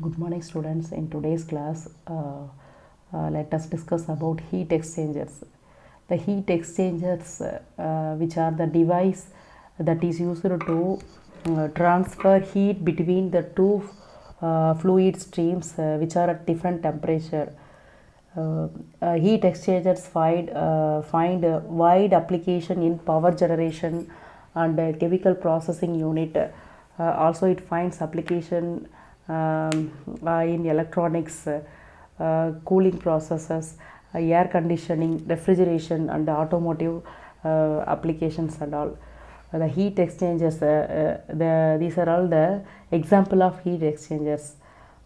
Good morning students. In today's class, let us discuss about heat exchangers. The heat exchangers, which are the device that is used to transfer heat between the two fluid streams which are at different temperature. Heat exchangers find wide application in power generation and chemical processing unit. Also, it finds application in electronics, cooling processes, air conditioning, refrigeration, and automotive applications and all. The heat exchangers, these are all the example of heat exchangers.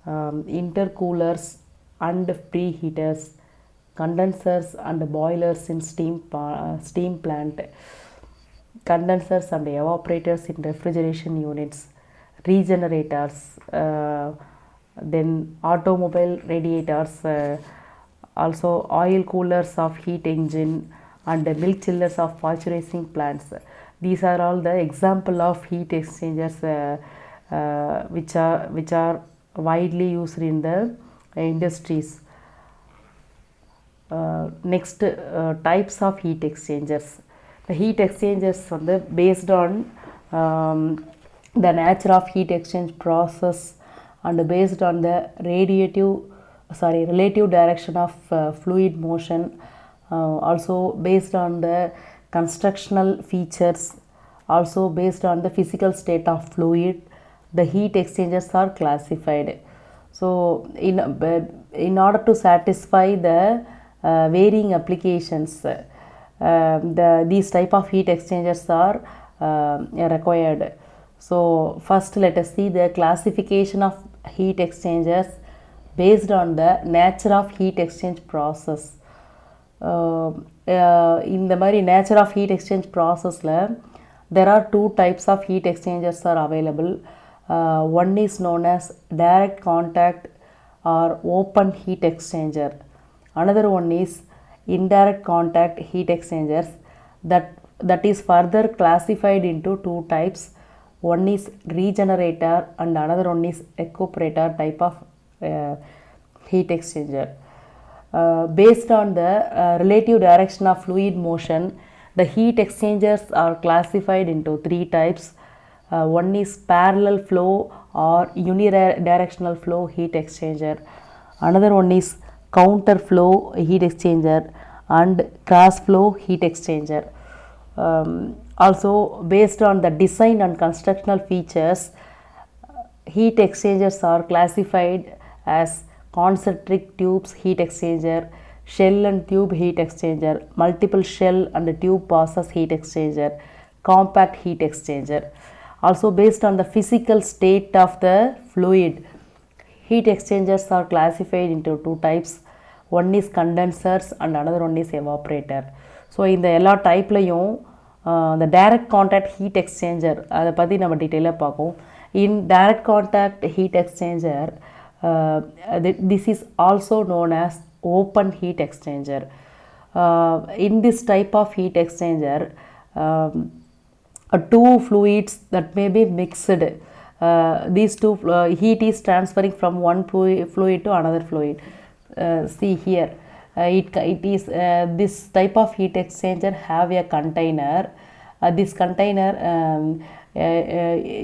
Intercoolers and preheaters, condensers and boilers in steam plant, condensers and evaporators in refrigeration units, regenerators, then automobile radiators, also oil coolers of heat engine, and milk chillers of pasteurizing plants. These are all the example of heat exchangers which are widely used in the industries. Next, types of heat exchangers. The heat exchangers are based on the nature of heat exchange process and based on the relative direction of fluid motion, also based on the constructional features, also based on the physical state of fluid. The heat exchangers are classified. So in order to satisfy the varying applications, these type of heat exchangers are required. So first, let us see the classification of heat exchangers based on the nature of heat exchange process. இந்த மாதிரி nature of heat exchange processல there are two types of heat exchangers are available. One is known as direct contact or open heat exchanger. Another one is indirect contact heat exchangers that is further classified into two types. One is regenerator and another one is recuperator type of heat exchanger. Based on the relative direction of fluid motion, the heat exchangers are classified into three types. One is parallel flow or unidirectional flow heat exchanger. Another one is counter flow heat exchanger and cross flow heat exchanger. Also, based on the design and constructional features, heat exchangers are classified as concentric tubes heat exchanger, shell and tube heat exchanger, multiple shell and tube process heat exchanger, compact heat exchanger. Also, based on the physical state of the fluid, heat exchangers are classified into two types. One is condensers and another one is evaporator. So இந்த எல்லா டைப்லையும் the direct contact heat exchanger அதை பற்றி நம்ம டீட்டெயிலாக பார்ப்போம். In direct contact heat exchanger, this is also known as open heat exchanger. In this type of heat exchanger, two fluids that may be mixed. These two heat is transferring from one fluid to another fluid. See here, it is this type of heat exchanger have a container. This container,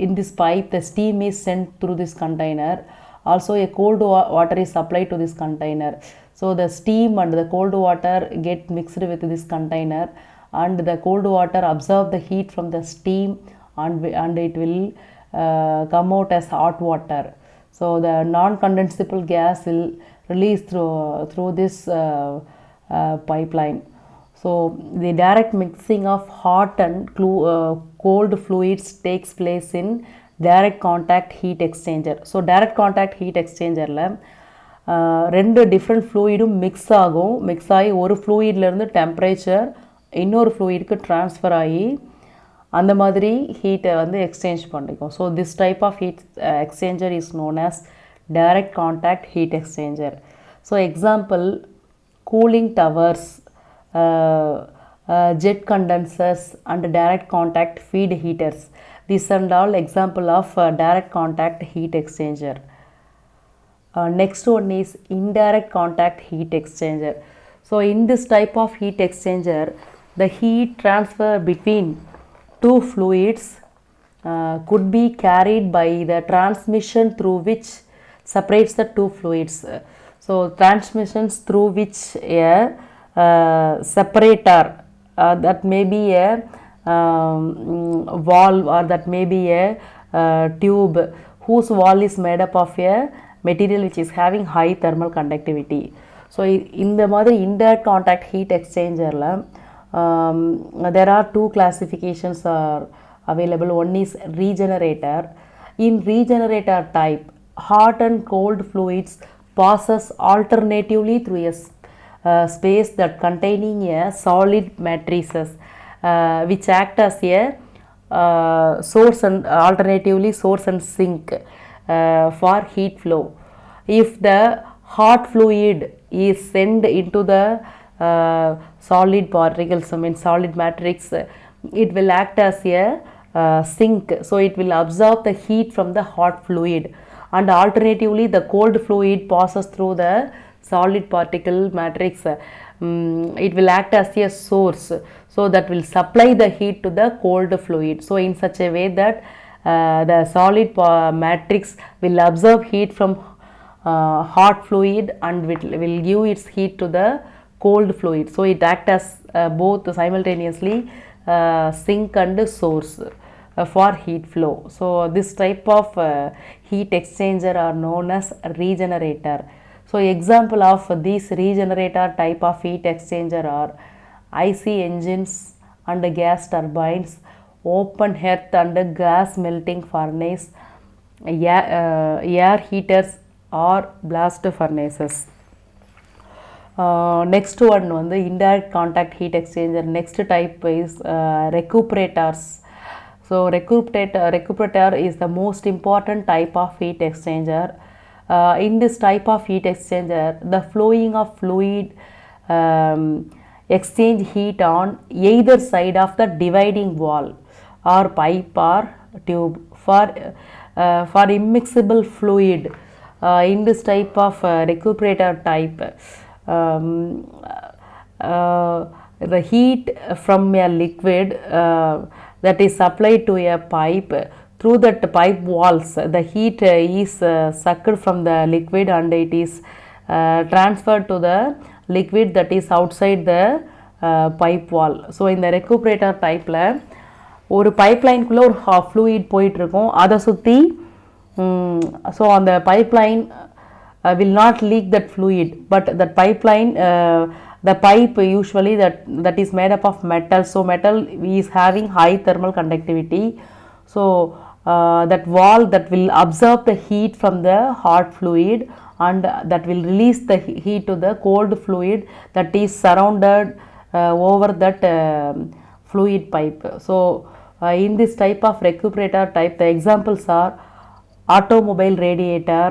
in this pipe, the steam is sent through this container. Also, a cold water is supplied to this container. So the steam and the cold water get mixed with this container, and the cold water absorb the heat from the steam, and it will come out as hot water. So the non-condensable gas will release through this pipeline. So the direct mixing of hot and cold fluids takes place in direct contact heat exchanger. So direct contact heat exchangerல ரெண்டு different ஃப்ளூயிடும் mix ஆகி ஒரு ஃப்ளூயிட்லேருந்து temperature இன்னொரு ஃப்ளூயிடுக்கு transfer ஆகி அந்த மாதிரி ஹீட்டை வந்து exchange பண்ணிக்கும். So this type of heat exchanger is known as direct contact heat exchanger. So example, cooling towers, jet condensers and direct contact feed heaters. These are all example of direct contact heat exchanger. Next one is indirect contact heat exchanger. So in this type of heat exchanger, the heat transfer between two fluids could be carried by the transmission through which separates the two fluids. So transmissions through which a separator, that may be a valve, or that may be a tube whose wall is made up of a material which is having high thermal conductivity. So இந்த மாதிரி indirect contact heat exchanger there are two classifications are available. One is regenerator. In regenerator type, hot and cold fluids passes alternatively through a space that containing a solid matrices which act as a source and alternatively source and sink for heat flow. If the hot fluid is sent into the solid particles, I mean solid matrix, it will act as a sink, so it will absorb the heat from the hot fluid, and alternatively the cold fluid passes through the solid particle matrix. It will act as a source, so that will supply the heat to the cold fluid, so in such a way that the solid matrix will absorb heat from hot fluid and will give its heat to the cold fluid, so it acts as both simultaneously sink and source for heat flow. So this type of heat exchanger are known as regenerator. So example of these regenerator type of heat exchanger are IC engines and gas turbines, open hearth and gas melting furnace, air heaters or blast furnaces. Next one வந்து indirect contact heat exchanger. Next type is recuperators. So recuperator is the most important type of heat exchanger. In this type of heat exchanger, the flowing of fluid exchange heat on either side of the dividing wall or pipe or tube. For immiscible fluid, in this type of recuperator type, the heat from a liquid that is supplied to a pipe, through that pipe walls the heat is sucked from the liquid and it is transferred to the liquid that is outside the pipe wall. So in the recuperator type la ஒரு பைப்லைனுக்குள்ளே ஒரு fluid போயிட்டுருக்கும், அதை சுற்றி so அந்த pipeline will not leak that fluid, but that pipeline the pipe usually that is made up of metal, so metal is having high thermal conductivity, so that wall that will absorb the heat from the hot fluid and that will release the heat to the cold fluid that is surrounded over that fluid pipe. So in this type of recuperator type, the examples are automobile radiator,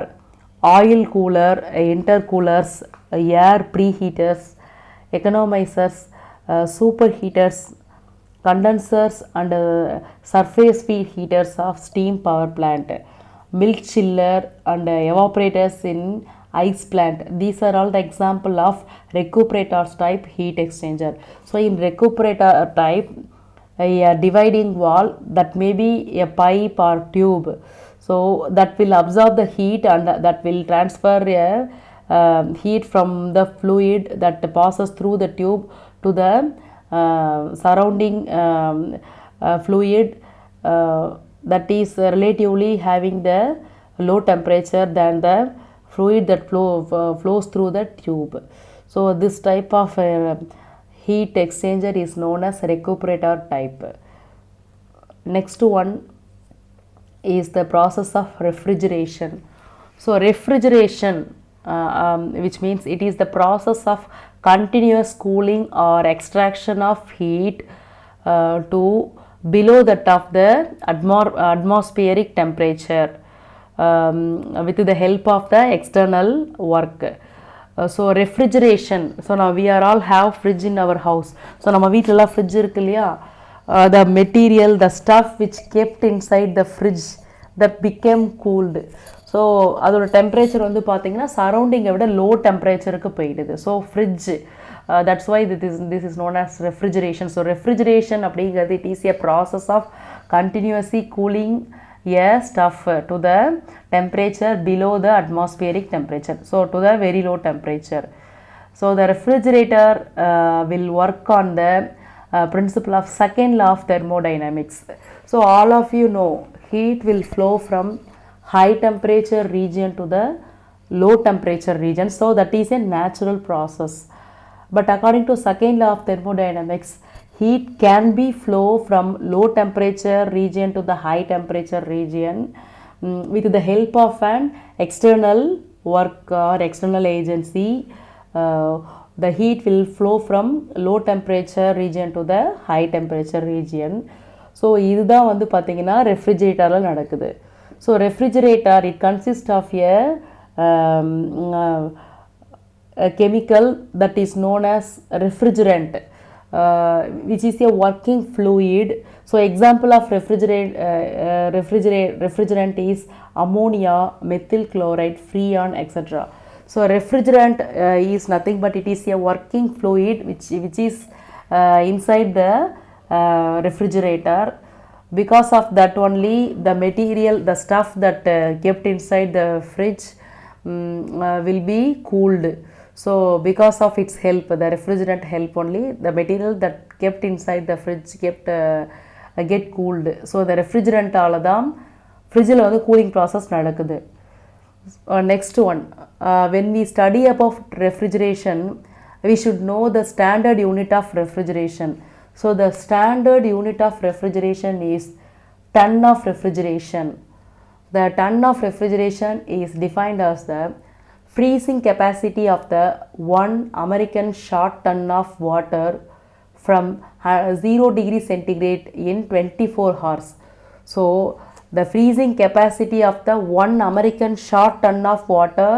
oil cooler, intercoolers, air preheaters, economizers, superheaters, condensers and surface feed heaters of steam power plant, milk chiller and evaporators in ice plant. These are all the example of recuperators type heat exchanger. So in recuperator type, a dividing wall that may be a pipe or tube, so that will absorb the heat and that will transfer heat from the fluid that passes through the tube to the surrounding fluid that is relatively having the low temperature than the fluid that flows through the tube. So this type of heat exchanger is known as recuperator type. Next one is the process of refrigeration. So refrigeration, which means it is the process of continuous cooling or extraction of heat to below that of the atmospheric temperature with the help of the external work. So refrigeration, so now we are all have fridge in our house, so நம்ம வீட்ல fridge இருக்கு இல்லையா, the material, the stuff which kept inside the fridge that became cooled, so அதோட temperature வந்து பார்த்தீங்கன்னா சரௌண்டிங்கை விட low டெம்பரேச்சருக்கு போயிடுது. So fridge, that's why this is known as refrigeration. So refrigeration அப்படிங்கிறது it is a process of continuously cooling a stuff to the temperature below the atmospheric temperature, so to the very low temperature. So the refrigerator will work on the principle of second law of thermodynamics. So all of you know heat will flow from high temperature region to the low temperature region, so that is a natural process. But according to second law of thermodynamics, heat can be flow from low temperature region to the high temperature region with the help of an external work or external agency. The heat will flow from low temperature region to the high temperature region. So இதுதான் வந்து பார்த்திங்கன்னா ரெஃப்ரிஜரேட்டரில் நடக்குது. So refrigerator it consists of a chemical that is known as refrigerant, which is a working fluid. So example of refrigerant is ammonia, methyl chloride, freon, etc. So refrigerant is nothing but it is a working fluid which is inside the refrigerator. Because of that only the material, the stuff that kept inside the fridge will be cooled. So because of its help, the refrigerant help only, the material that kept inside the fridge get cooled. So the refrigerant ஆல தான் fridgeல வந்து cooling process நடக்குது. Next one, when we study about refrigeration, we should know the standard unit of refrigeration. So the standard unit of refrigeration is ton of refrigeration. The ton of refrigeration is defined as the freezing capacity of the 1 American short ton of water from 0 degree centigrade in 24 hours. So the freezing capacity of the 1 American short ton of water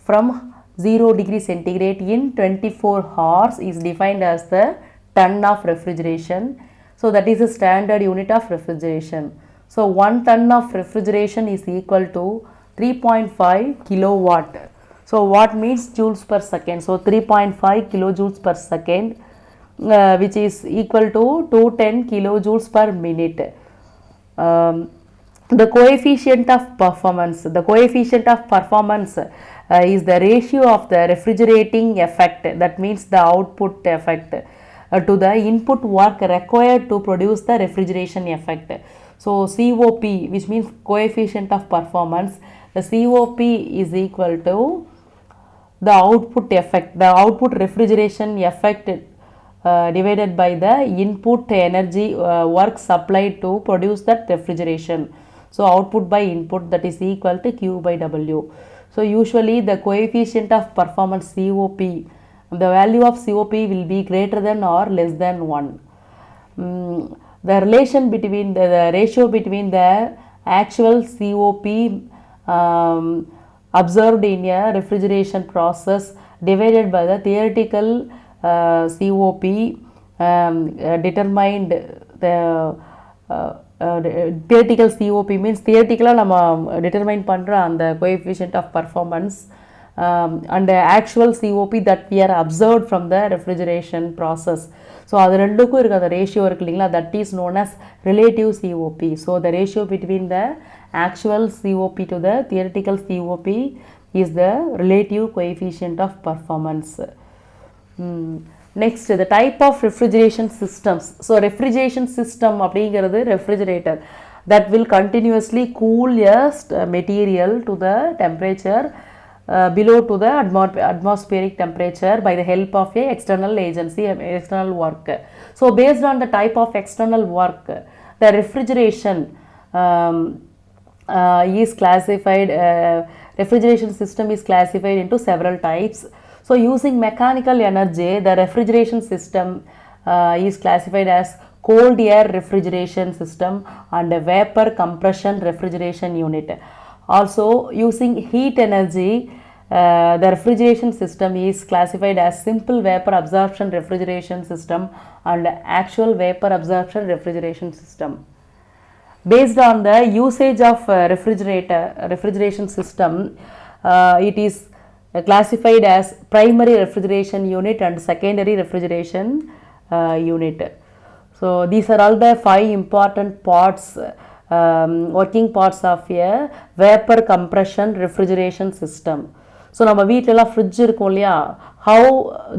from 0 degree centigrade in 24 hours is defined as the ton of refrigeration. So that is the standard unit of refrigeration. So 1 ton of refrigeration is equal to 3.5 kilowatt. So watt means joules per second. So 3.5 kilojoules per second, which is equal to 210 kilojoules per minute. The coefficient of performance. The coefficient of performance is the ratio of the refrigerating effect, that means the output effect, to the input work required to produce the refrigeration effect. So COP, which means coefficient of performance, the COP is equal to the output effect, the output refrigeration effect divided by the input energy work supplied to produce that refrigeration. So output by input, that is equal to Q by W. So usually the coefficient of performance COP, the value of COP will be greater than or less than 1. The relation between the ratio between the actual COP observed in a refrigeration process divided by the theoretical COP determined the theoretical COP means theoretically நம்ம determine பண்ற அந்த coefficient of performance and the actual COP that we are observed from the refrigeration process. So அது ரெண்டுக்கும் இருக்க அந்த ratio இருக்கு இல்லைங்களா, that is known as relative COP. So the ratio between the actual COP to the theoretical COP is the relative coefficient of performance. Next, the type of refrigeration systems. So refrigeration system அப்படிங்கிறது refrigerator that will continuously cool a material to the temperature below to the atmospheric temperature by the help of a external agency, external work. So based on the type of external work, the refrigeration is classified, refrigeration system is classified into several types. So using mechanical energy, the refrigeration system is classified as cold air refrigeration system and a vapor compression refrigeration unit. Also using heat energy, the refrigeration system is classified as simple vapor absorption refrigeration system and actual vapor absorption refrigeration system. Based on the usage of refrigeration system, it is classified as primary refrigeration unit and secondary refrigeration unit. So these are all the 5 important parts, working parts of a vapor compression refrigeration system. So நம்ம வீட்டிலலாம் fridge இருக்கும் இல்லையா, how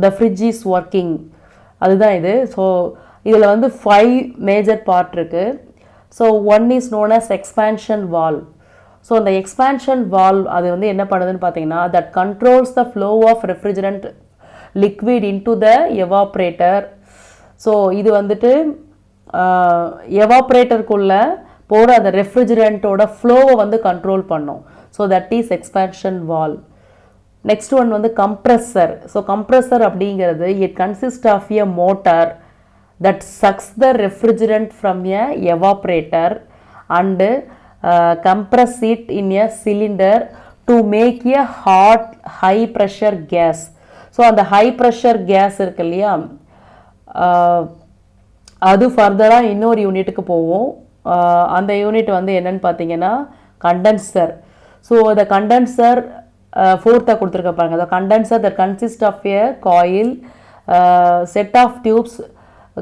the fridge is working, அதுதான் இது. ஸோ இதில் வந்து 5 major part இருக்குது. So one is known as expansion valve. So அந்த எக்ஸ்பேன்ஷன் வால்வ் அது வந்து என்ன பண்ணுதுன்னு பார்த்தீங்கன்னா, that controls the flow of refrigerant liquid into the evaporator. So இது வந்துட்டு எவாப்ரேட்டருக்குள்ளே போகிற அந்த ரெஃப்ரிஜரண்ட்டோட ஃப்ளோவை வந்து கண்ட்ரோல் பண்ணும். So that is expansion valve. Next one வந்து கம்ப்ரெஸர். ஸோ கம்ப்ரெஸர் அப்படிங்கிறது it consist of a motor that sucks the refrigerant from a evaporator and compress it in a cylinder to make a hot high pressure gas. So அந்த high pressure gas இருக்கு இல்லையா, அது ஃபர்தராக இன்னொரு யூனிட்டுக்கு போகும். அந்த யூனிட் வந்து என்னன்னு பார்த்தீங்கன்னா கண்டென்சர். ஸோ the condenser ஃபோர்த்தாக கொடுத்துருக்க பாருங்க. the condenser that consists of a coil set of tubes,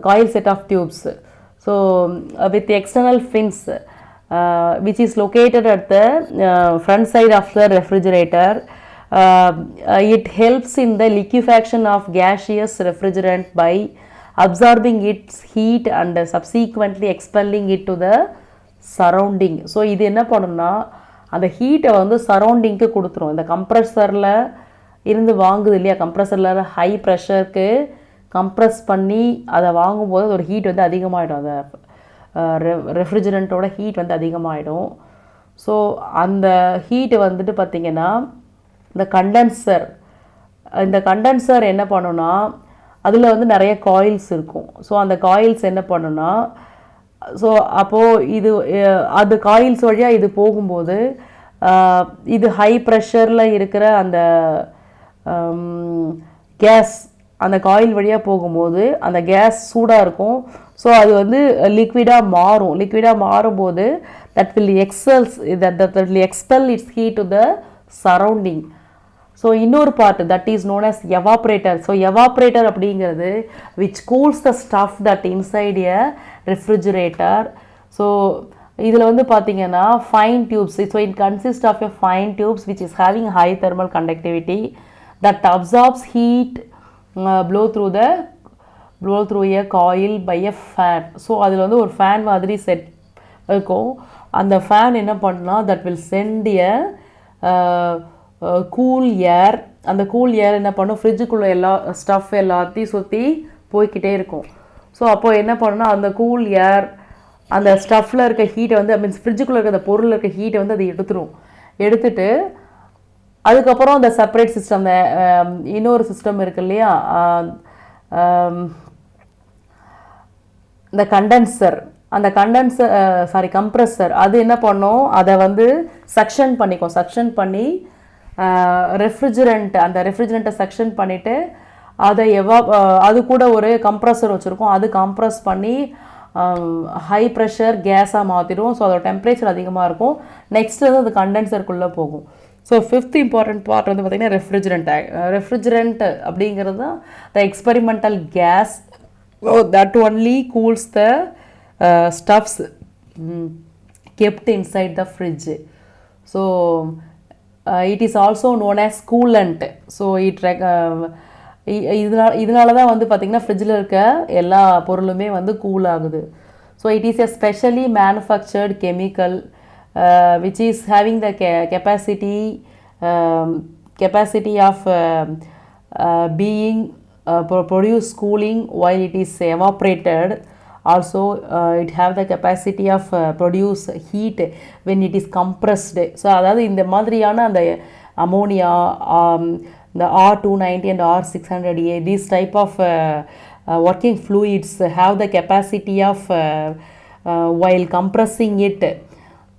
coil set of tubes, so with the external fins which is located at the front side of the refrigerator. It helps in the liquefaction of gaseous refrigerant by absorbing its heat and subsequently expelling it to the surrounding. So இது என்ன பண்ணுன்னா அந்த ஹீட்டை வந்து சரௌண்டிங்க்கு கொடுத்துரும். இந்த கம்ப்ரெஸரில் இருந்து வாங்குது இல்லையா, கம்ப்ரெஸரில் ஹை ப்ரெஷருக்கு கம்ப்ரெஸ் பண்ணி அதை வாங்கும்போது அதோட ஹீட் வந்து அதிகமாகிடும், அந்த ரெஃப்ரிஜரண்ட்டோட ஹீட் வந்து அதிகமாகிடும். ஸோ அந்த ஹீட்டு வந்துட்டு பார்த்திங்கன்னா இந்த கண்டென்சர் என்ன பண்ணுன்னா, அதில் வந்து நிறைய காயில்ஸ் இருக்கும். ஸோ அந்த காயில்ஸ் என்ன பண்ணுன்னா, ஸோ அப்போது அது காயில்ஸ் வழியாக இது போகும்போது இது ஹை ப்ரெஷரில் இருக்கிற அந்த கேஸ் அந்த காயில் வழியாக போகும்போது அந்த கேஸ் சூடாக இருக்கும். ஸோ அது வந்து லிக்விடாக மாறும்போது that will expel its heat to the surrounding. So இன்னொரு part that is known as evaporator. So evaporator அப்படிங்கிறது which cools the stuff that inside a refrigerator. So இதில் வந்து பார்த்தீங்கன்னா fine tubes. So it consist of a fine tubes which is having high thermal conductivity that absorbs heat blow through a coil by a fan. So அதில் வந்து ஒரு fan மாதிரி set இருக்கும். அந்த fan என்ன பண்ணா that will send a cool air. அந்த cool ஏர் என்ன பண்ணும், ஃப்ரிட்ஜுக்குள்ளே எல்லா ஸ்டஃப் எல்லாத்தையும் சுற்றி போய்கிட்டே இருக்கும். ஸோ அப்போது என்ன பண்ணுன்னா அந்த கூல் ஏர் அந்த ஸ்டஃப்பில் இருக்க ஹீட்டை வந்து மீன்ஸ் ஃப்ரிட்ஜுக்குள்ளே இருக்க அந்த பொருளில் இருக்க ஹீட்டை வந்து அது எடுத்துட்டு அதுக்கப்புறம் அந்த செப்பரேட் சிஸ்டம், இன்னொரு சிஸ்டம் இருக்கு இல்லையா, இந்த அந்த கம்ப்ரெஸர் அது என்ன பண்ணும், அதை வந்து சக்ஷன் பண்ணி அந்த ரெஃப்ரிஜரண்ட்டை சக்ஷன் பண்ணிவிட்டு அதை அது கூட ஒரு கம்ப்ரெஸர் வச்சுருக்கோம். அது கம்ப்ரெஸ் பண்ணி ஹை ப்ரெஷர் கேஸாக மாற்றிடும். ஸோ அதோட டெம்பரேச்சர் அதிகமாக இருக்கும். நெக்ஸ்ட் வந்து அது கண்டென்சருக்குள்ளே போகும். ஸோ ஃபிஃப்த் இம்பார்ட்டன்ட் பார்ட் வந்து பார்த்திங்கன்னா ரெஃப்ரிஜரண்ட் அப்படிங்கிறது தான் the experimental gas that only cools the stuffs kept inside the fridge. So it is also known as coolant. So இதனால தான் வந்து பார்த்திங்கன்னா ஃப்ரிட்ஜில் இருக்க எல்லா பொருளுமே வந்து கூல் ஆகுது. So it is a specially manufactured chemical which is having the capacity of being produce cooling while it is evaporated. Also it have the capacity of produce heat when it is compressed. So அதாவது இந்த மாதிரியான அந்த ammonia, the R290 and R600A, these type of working fluids have the capacity of while compressing it,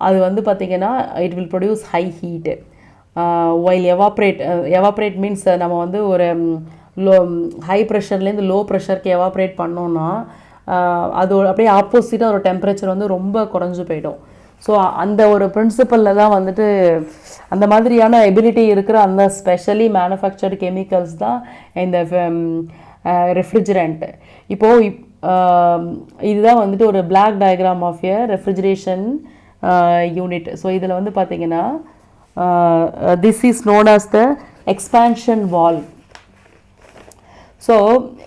அது வந்து பார்த்திங்கன்னா it will produce high heat. While evaporate means நம்ம வந்து ஒரு ஹை ப்ரெஷர்லேருந்து லோ ப்ரெஷருக்கு எவாப்ரேட் பண்ணோன்னா அது அப்படியே ஆப்போசிட்டாக ஒரு டெம்பரேச்சர் வந்து ரொம்ப குறைஞ்சு போயிடும். ஸோ அந்த ஒரு பிரின்சிபலில் தான் வந்துட்டு அந்த மாதிரியான எபிலிட்டி இருக்கிற அந்த ஸ்பெஷலி மேனுஃபேக்சர்டு கெமிக்கல்ஸ் தான் இந்த ரெஃப்ரிஜரண்ட். இப்போது இதுதான் வந்துட்டு ஒரு block diagram of a refrigeration unit. So இதில் வந்து பார்த்தீங்கன்னா this is known as the expansion valve. So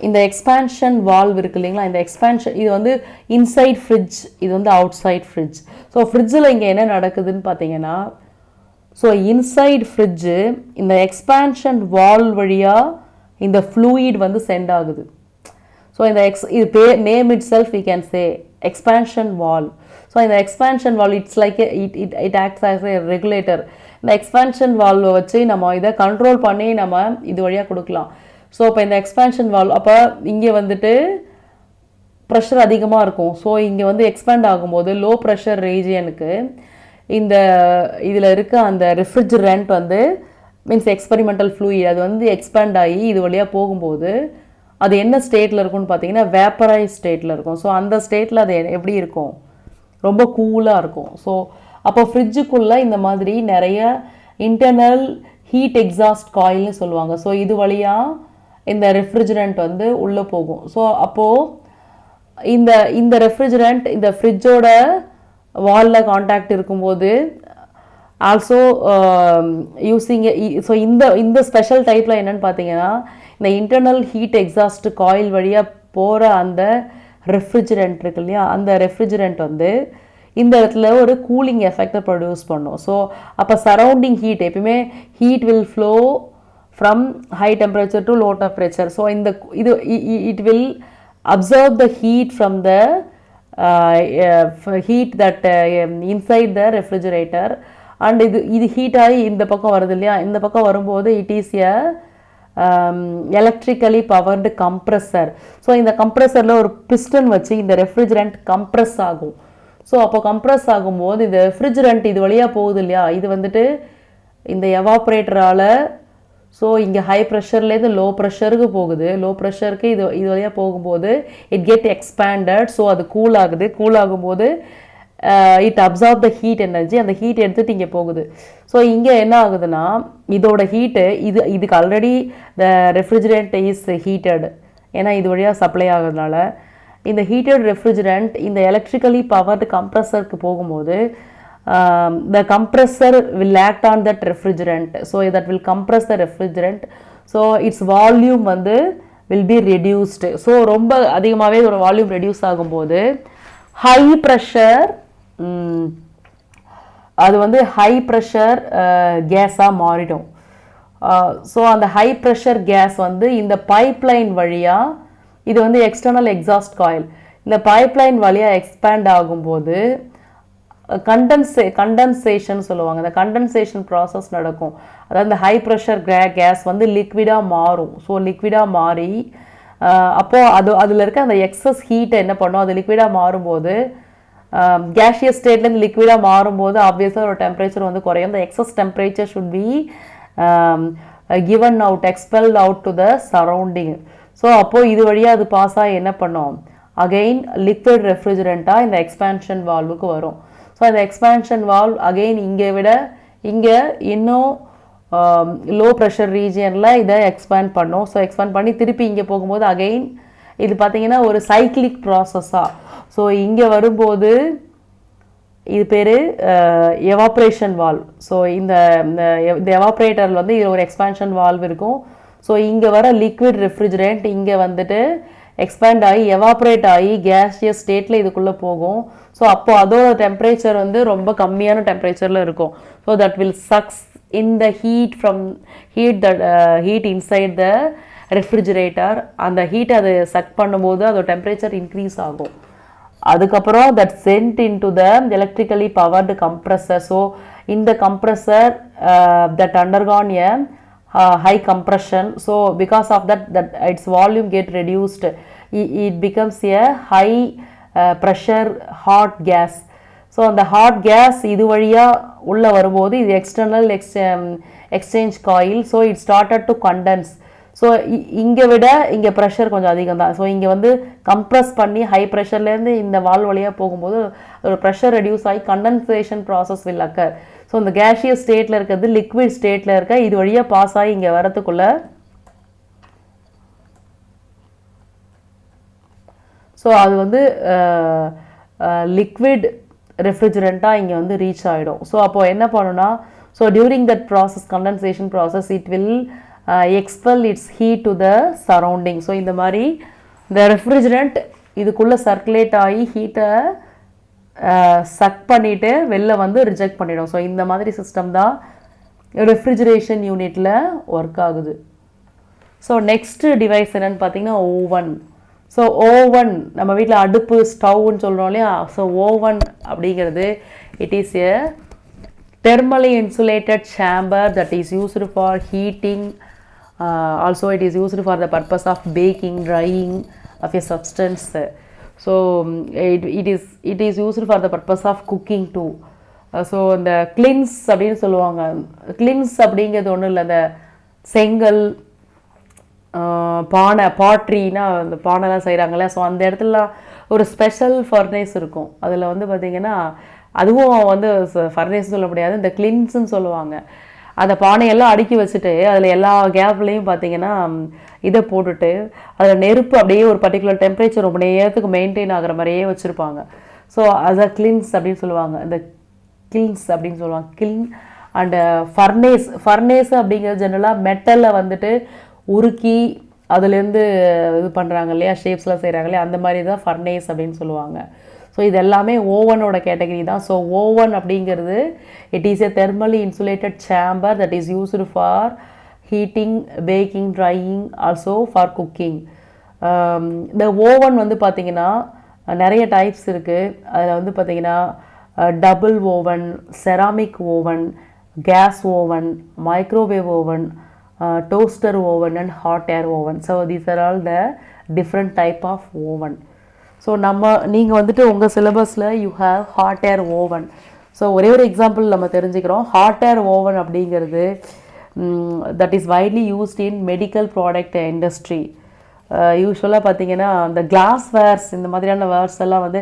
இந்த எக்ஸ்பேன்ஷன் வால்வ் இருக்கு இல்லைங்களா, இந்த எக்ஸ்பேன்ஷன் இது வந்து இன்சைட் ஃப்ரிட்ஜ், இது வந்து அவுட் சைட் ஃப்ரிட்ஜ். ஸோ ஃப்ரிட்ஜில் இங்கே என்ன நடக்குதுன்னு பார்த்தீங்கன்னா, ஸோ இன்சைட் ஃப்ரிட்ஜு இந்த எக்ஸ்பேன்ஷன் வால்வ் வழியாக இந்த ஃப்ளூயிட் வந்து சென்ட் ஆகுது. ஸோ இந்த இது name it self we can say expansion valve. So இந்த expansion valve it's like it acts as a regulator. இந்த எக்ஸ்பேன்ஷன் வால்வை வச்சு நம்ம இதை கண்ட்ரோல் பண்ணி நம்ம இது வழியாக கொடுக்கலாம். ஸோ இப்போ இந்த எக்ஸ்பேன்ஷன் வால்வ் அப்போ இங்கே வந்துட்டு ப்ரெஷர் அதிகமாக இருக்கும். ஸோ இங்கே வந்து எக்ஸ்பேண்ட் ஆகும்போது லோ ப்ரெஷர் ரீஜியனுக்கு இந்த இதில் இருக்க அந்த ரெஃப்ரிஜரண்ட் வந்து மீன்ஸ் எக்ஸ்பெரிமெண்டல் ஃப்ளூயிட் அது வந்து எக்ஸ்பேண்ட் ஆகி இது வழியாக போகும்போது அது என்ன ஸ்டேட்டில் இருக்கும்னு பார்த்தீங்கன்னா வேப்பரைஸ் ஸ்டேட்டில் இருக்கும். ஸோ அந்த ஸ்டேட்டில் அது எப்படி இருக்கும், ரொம்ப கூலாக இருக்கும். ஸோ அப்போ ஃப்ரிட்ஜுக்குள்ளே இந்த மாதிரி நிறைய இன்டர்னல் ஹீட் எக்ஸாஸ்ட் காயில்னு சொல்லுவாங்க. ஸோ இது வழியாக இந்த ரெஃப்ரிஜரண்ட் வந்து உள்ளே போகும். ஸோ அப்போது இந்த ரெஃப்ரிஜரண்ட் இந்த ஃப்ரிட்ஜோட வாலில் காண்டாக்ட் இருக்கும்போது ஆல்சோ யூஸிங் ஸோ இந்த ஸ்பெஷல் டைப்பில் என்னென்னு பார்த்தீங்கன்னா இந்த இன்டர்னல் ஹீட் எக்ஸாஸ்ட் காயில் வழியாக போகிற அந்த ரெஃப்ரிஜரண்ட் இருக்கு இல்லையா, அந்த ரெஃப்ரிஜரண்ட் வந்து இந்த இடத்துல ஒரு கூலிங் எஃபெக்டை ப்ரொடியூஸ் பண்ணும். ஸோ அப்போ சரௌண்டிங் ஹீட் எப்பயுமே heat will flow from high temperature to low temperature. So in the it will absorb the heat from the heat that inside the refrigerator and இது heat ஆகி இந்த பக்கம் வருது இல்லையா, இந்த பக்கம் வரும்போது it is a electrically powered compressor. So இந்த கம்ப்ரெசரில் ஒரு பிஸ்டன் வச்சு இந்த ரெஃப்ரிஜரண்ட் கம்ப்ரெஸ் ஆகும். ஸோ அப்போ கம்ப்ரெஸ் ஆகும்போது இந்த ரெஃப்ரிஜரண்ட் இது வழியாக போகுது இல்லையா, இது வந்துட்டு இந்த எவாப்ரேட்டரால் ஸோ இங்கே ஹை ப்ரெஷர்லேருந்து லோ ப்ரெஷருக்கு போகுது. லோ ப்ரெஷருக்கு இது வழியாக போகும்போது இட் கெட் எக்ஸ்பேண்டட். ஸோ அது கூல் ஆகுது. கூல் ஆகும்போது it absorb the heat energy. அந்த ஹீட் எடுத்துகிட்டு இங்கே போகுது. ஸோ இங்கே என்ன ஆகுதுன்னா இதோட ஹீட்டு இதுக்கு already the refrigerant is heated, ஏன்னா இது வழியாக சப்ளை ஆகுறதுனால இந்த ஹீட்டட் ரெஃப்ரிஜரண்ட் இந்த எலக்ட்ரிக்கலி பவர்டு கம்ப்ரஸருக்கு போகும்போது the compressor will act on that refrigerant, so that will compress the refrigerant, so its volume வந்து will be reduced. so ரொம்ப அதிகமாகவே ஒரு வால்யூம் ரெடியூஸ் ஆகும்போது ஹை ப்ரெஷர் அது வந்து ஹை ப்ரெஷர் கேஸாக மாறிடும். ஸோ அந்த ஹை ப்ரெஷர் கேஸ் வந்து இந்த பைப்லைன் வழியாக இது வந்து எக்ஸ்டர்னல் எக்ஸாஸ்ட் காயில் இந்த பைப்லைன் வழியாக எக்ஸ்பேண்ட் ஆகும்போது கண்டென்சேஷன் சொல்லுவாங்க. இந்த கண்டென்சேஷன் ப்ராசஸ் நடக்கும். அதாவது இந்த ஹை ப்ரெஷர் கேஸ் வந்து லிக்விடாக மாறும். ஸோ லிக்விடாக மாறி அப்போது அதில் இருக்க அந்த எக்ஸஸ் ஹீட்டை என்ன பண்ணும், அது லிக்விடாக மாறும்போது கேஷியஸ் ஸ்டேட்லேருந்து லிக்விடாக மாறும்போது ஆப்வியஸாக ஒரு டெம்பரேச்சர் வந்து குறையும். இந்த excess temperature should be given out expelled out to the surrounding. So அப்போது இது வழியாக அது பாஸ் ஆகி என்ன பண்ணும், அகெயின் லிக்விட் ரெஃப்ரிஜரண்ட்டாக இந்த எக்ஸ்பேன்ஷன் வால்வுக்கு வரும். ஸோ இந்த எக்ஸ்பேன்ஷன் வால்வ் அகெயின் இங்கே இன்னும் லோ ப்ரெஷர் ரீஜியனில் இதை எக்ஸ்பேண்ட் பண்ணும். ஸோ எக்ஸ்பேண்ட் பண்ணி திருப்பி இங்கே போகும்போது அகெயின் இது பார்த்திங்கன்னா ஒரு சைக்ளிக் ப்ராசஸாக. ஸோ இங்கே வரும்போது இது பேர் எவாப்ரேஷன் வால்வ். ஸோ இந்த எவாப்ரேட்டரில் வந்து இது ஒரு எக்ஸ்பேன்ஷன் வால்வ் இருக்கும். ஸோ இங்கே வர லிக்விட் ரெஃப்ரிஜரண்ட் இங்கே வந்துட்டு எக்ஸ்பேண்ட் ஆகி எவாப்ரேட் ஆகி கேஷியஸ் ஸ்டேட்டில் இதுக்குள்ளே போகும். ஸோ அப்போது அதோட டெம்பரேச்சர் வந்து ரொம்ப கம்மியான டெம்பரேச்சரில் இருக்கும். So that will sucks in the heat inside the refrigerator. அந்த ஹீட் அது சக் பண்ணும்போது அதோட டெம்பரேச்சர் இன்க்ரீஸ் ஆகும். அதுக்கப்புறம் that sent in to the electrically powered compressor. So இந்த compressor that undergone a high compression. So because of that its volume get reduced, it becomes a high pressure hot gas. So அந்த hot gas இது வழியாக உள்ளே வரும்போது இது external exchange coil. So it started to condense. So இங்கே விட இங்கே pressure கொஞ்சம் அதிகம் தான். ஸோ இங்கே வந்து கம்ப்ரஸ் பண்ணி ஹை ப்ரெஷர்லேருந்து இந்த வால்வ் வழியாக போகும்போது ஒரு ப்ரெஷர் ரெடியூஸ் ஆகி condensation process will occur. So இந்த கேஷியஸ் ஸ்டேட்டில் இருக்கிறது லிக்விட் ஸ்டேட்டில் இருக்க இது வழியாக பாஸ் ஆகி இங்கே வரத்துக்குள்ள ஸோ அது வந்து லிக்விட் ரெஃப்ரிஜரண்ட்டாக இங்கே வந்து ரீச் ஆகிடும். ஸோ அப்போது என்ன பண்ணணும்னா so during that process condensation process it will expel its heat to the surrounding. So இந்த மாதிரி இந்த ரெஃப்ரிஜரண்ட் இதுக்குள்ளே சர்க்குலேட் ஆகி ஹீட்டை சக் பண்ணிவிட்டு வெளில வந்து ரிஜெக்ட் பண்ணிடும். ஸோ இந்த மாதிரி சிஸ்டம் தான் ரெஃப்ரிஜரேஷன் யூனிட்டில் ஒர்க் ஆகுது. ஸோ நெக்ஸ்ட்டு டிவைஸ் என்னென்னு பார்த்தீங்கன்னா ஓவன். ஸோ ஓவன் நம்ம வீட்டில் அடுப்பு ஸ்டவ்னு சொல்கிறோம் இல்லையா. ஸோ ஓவன் அப்படிங்கிறது it is a thermally insulated chamber that is used for heating. Also it is used for the purpose of baking, drying of a substance. So it is used for the purpose of cooking too. So இந்த cleanse அப்படின்னு சொல்லுவாங்க. Cleanse அப்படிங்கிறது ஒன்றும் இல்லை, இந்த செங்கல் பானை பாட்ரின்னா அந்த பானைலாம் செய்கிறாங்களே. ஸோ அந்த இடத்துல ஒரு ஸ்பெஷல் ஃபர்னேஸ் இருக்கும். அதில் வந்து பார்த்திங்கன்னா அதுவும் வந்து ஃபர்னேஸ் சொல்ல முடியாது, இந்த கிளின்ஸ்ன்னு சொல்லுவாங்க. அந்த பானையெல்லாம் அடுக்கி வச்சுட்டு அதில் எல்லா கேப்லேயும் பார்த்தீங்கன்னா இதை போட்டுட்டு அதில் நெருப்பு அப்படியே ஒரு பர்டிகுலர் டெம்பரேச்சர் ரொம்ப நேரத்துக்கு மெயின்டைன் ஆகிற மாதிரியே வச்சுருப்பாங்க. ஸோ அதை கிளின்ஸ் அப்படின்னு சொல்லுவாங்க. இந்த கிளின்ஸ் அப்படின்னு சொல்லுவாங்க கிளின். அண்டு ஃபர்னேஸ் அப்படிங்கிறது ஜென்ரலாக மெட்டலில் வந்துட்டு உருக்கி அதுலேருந்து இது பண்ணுறாங்க இல்லையா, ஷேப்ஸ்லாம் செய்கிறாங்க இல்லையா, அந்த மாதிரி தான் ஃபர்னேஸ் அப்படின்னு சொல்லுவாங்க. ஸோ இது எல்லாமே ஓவனோட கேட்டகரி தான். ஸோ ஓவன் அப்படிங்கிறது it is a thermally insulated chamber that is used for heating, baking, drying, also for cooking. இந்த ஓவன் வந்து பார்த்திங்கன்னா நிறைய டைப்ஸ் இருக்குது. அதில் வந்து பார்த்திங்கன்னா double oven, ceramic oven, gas oven, microwave oven, toaster oven and hot air oven. So these are all the different type of oven. So நீங்கள் வந்துட்டு உங்கள் சிலபஸில் you have hot air oven. So ஒரே ஒரு எக்ஸாம்பிள் நம்ம தெரிஞ்சுக்கிறோம். Hot air oven அப்படிங்கிறது that is widely used in medical product industry. யூஸ்வலாக பார்த்தீங்கன்னா இந்த கிளாஸ் வேர்ஸ் இந்த மாதிரியான வேர்ஸ் எல்லாம் வந்து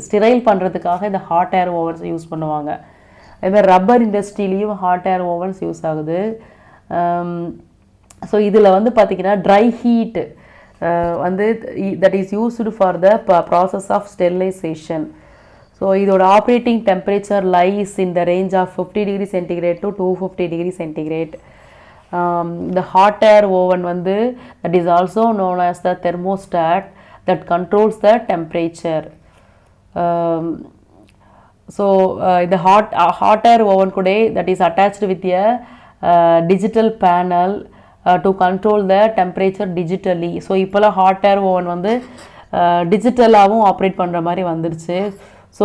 ஸ்டிரைல் பண்ணுறதுக்காக இந்த ஹாட் ஏர் ஓவன்ஸ் யூஸ் பண்ணுவாங்க. அதுமாதிரி ரப்பர் இண்டஸ்ட்ரியிலையும் ஹாட் ஏர் ஓவன்ஸ் யூஸ் ஆகுது. ஸோ இதில் வந்து பார்த்திங்கன்னா ட்ரை ஹீட் வந்து that is used for the process of sterilization. So இதோட operating temperature lies in the range of 50 degree centigrade to 250 degree centigrade. இந்த ஹாட் ஏர் ஓவன் வந்து that is also known as the thermostat that controls the temperature. So இந்த hot air oven கூட that is attached with a digital panel to control the temperature digitally. So இப்போலாம் hot air oven வந்து டிஜிட்டலாகவும் operate பண்ணுற மாதிரி வந்துருச்சு. So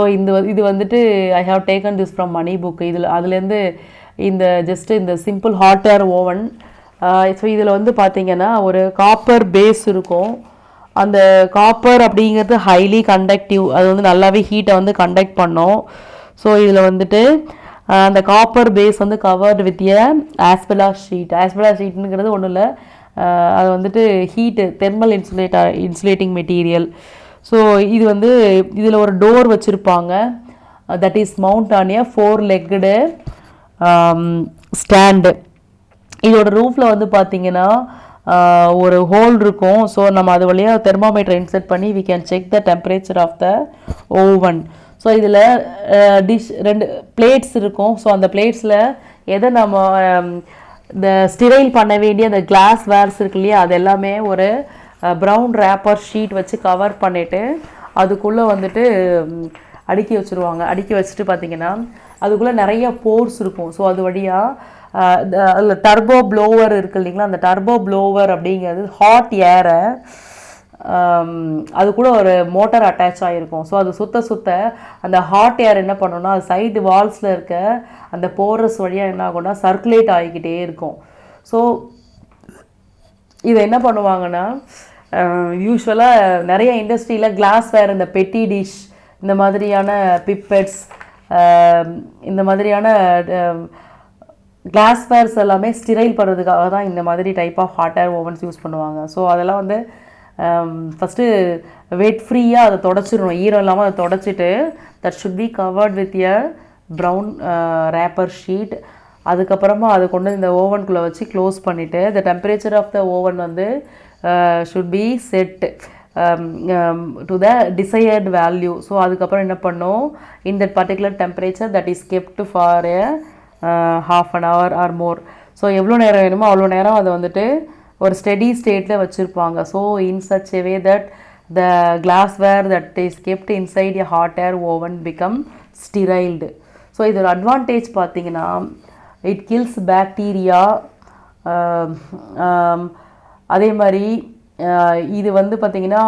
இது வந்துட்டு I have taken this from Mani book. அதுலேருந்து இந்த ஜஸ்ட்டு இந்த simple hot air oven. So இதில் வந்து பார்த்திங்கன்னா ஒரு காப்பர் பேஸ் இருக்கும். அந்த காப்பர் அப்படிங்கிறது ஹைலி கண்டக்டிவ், அது வந்து நல்லாவே ஹீட்டை வந்து கண்டக்ட் பண்ணும். ஸோ இதில் வந்துட்டு அந்த காப்பர் பேஸ் வந்து கவர்டு வித் எ ஆஸ்பெலாஸ் ஷீட். ஆஸ்பெலாஸ் ஷீட்டுங்கிறது ஒன்றும் இல்லை, அது வந்துட்டு heat thermal insulating material. So இது வந்து இதில் ஒரு டோர் வச்சுருப்பாங்க. That is mount on a 4-legged stand. இதோட ரூஃபில் வந்து பார்த்திங்கன்னா ஒரு ஹோல் இருக்கும். ஸோ நம்ம அது வழியாக தெர்மாமீட்டர் இன்செர்ட் பண்ணி we can check the temperature of the oven. So இதில் 2 பிளேட்ஸ் இருக்கும். ஸோ அந்த பிளேட்ஸில் எதை நம்ம இந்த ஸ்டிரைல் பண்ண வேண்டிய அந்த கிளாஸ் வேர்ஸ் இருக்கு இல்லையா, அது எல்லாமே ஒரு ப்ரௌன் ரேப்பர் ஷீட் வச்சு கவர் பண்ணிவிட்டு அதுக்குள்ளே வந்துட்டு அடுக்கி வச்சுருவாங்க. அடுக்கி வச்சுட்டு பார்த்திங்கன்னா அதுக்குள்ளே நிறைய போர்ஸ் இருக்கும். ஸோ அது வழியாக அதில் டர்போ ப்ளோவர் இருக்குது இல்லைங்களா, அந்த டர்போ ப்ளோவர் அப்படிங்கிறது ஹாட் ஏரை அது கூட ஒரு மோட்டார் அட்டாச் ஆகிருக்கும். ஸோ அது சுத்த அந்த ஹாட் ஏர் என்ன பண்ணோன்னா அது சைடு வால்ஸில் இருக்க அந்த போரஸ் வழியாக என்ன ஆகும்னா சர்க்குலேட் ஆகிக்கிட்டே இருக்கும். ஸோ இதை என்ன பண்ணுவாங்கன்னா யூஸ்வலாக நிறைய இண்டஸ்ட்ரியில் கிளாஸ் வேர், இந்த பெட்டி டிஷ், இந்த மாதிரியான பிப்பெட்ஸ், இந்த மாதிரியான கிளாஸ்வேர்ஸ் எல்லாமே ஸ்டிரைல் பண்ணுறதுக்காக தான் இந்த மாதிரி type of hot air ovens use பண்ணுவாங்க. ஸோ அதெல்லாம் வந்து ஃபஸ்ட்டு வெட் ஃப்ரீயாக அதை தொடச்சிடணும், ஈரம் இல்லாமல் அதை தொடச்சிட்டு that should be covered with a brown wrapper sheet. அதுக்கப்புறமா அதை கொண்டு இந்த ஓவனுக்குள்ளே வச்சு க்ளோஸ் பண்ணிவிட்டு the temperature of the oven வந்து should be set to the desired value. So அதுக்கப்புறம் என்ன பண்ணோம், in that particular temperature that is kept for a half an hour or more. So எவ்வளோ நேரம் வேணுமோ அவ்வளோ நேரம் அதை வந்துட்டு ஒரு ஸ்டெடி ஸ்டேட்டில் வச்சுருப்பாங்க. So in such a way that the glassware that is kept inside a hot air oven become steriled. So இதோட அட்வான்டேஜ் பார்த்தீங்கன்னா இட் கில்ஸ் பேக்டீரியா. அதே மாதிரி இது வந்து பார்த்திங்கன்னா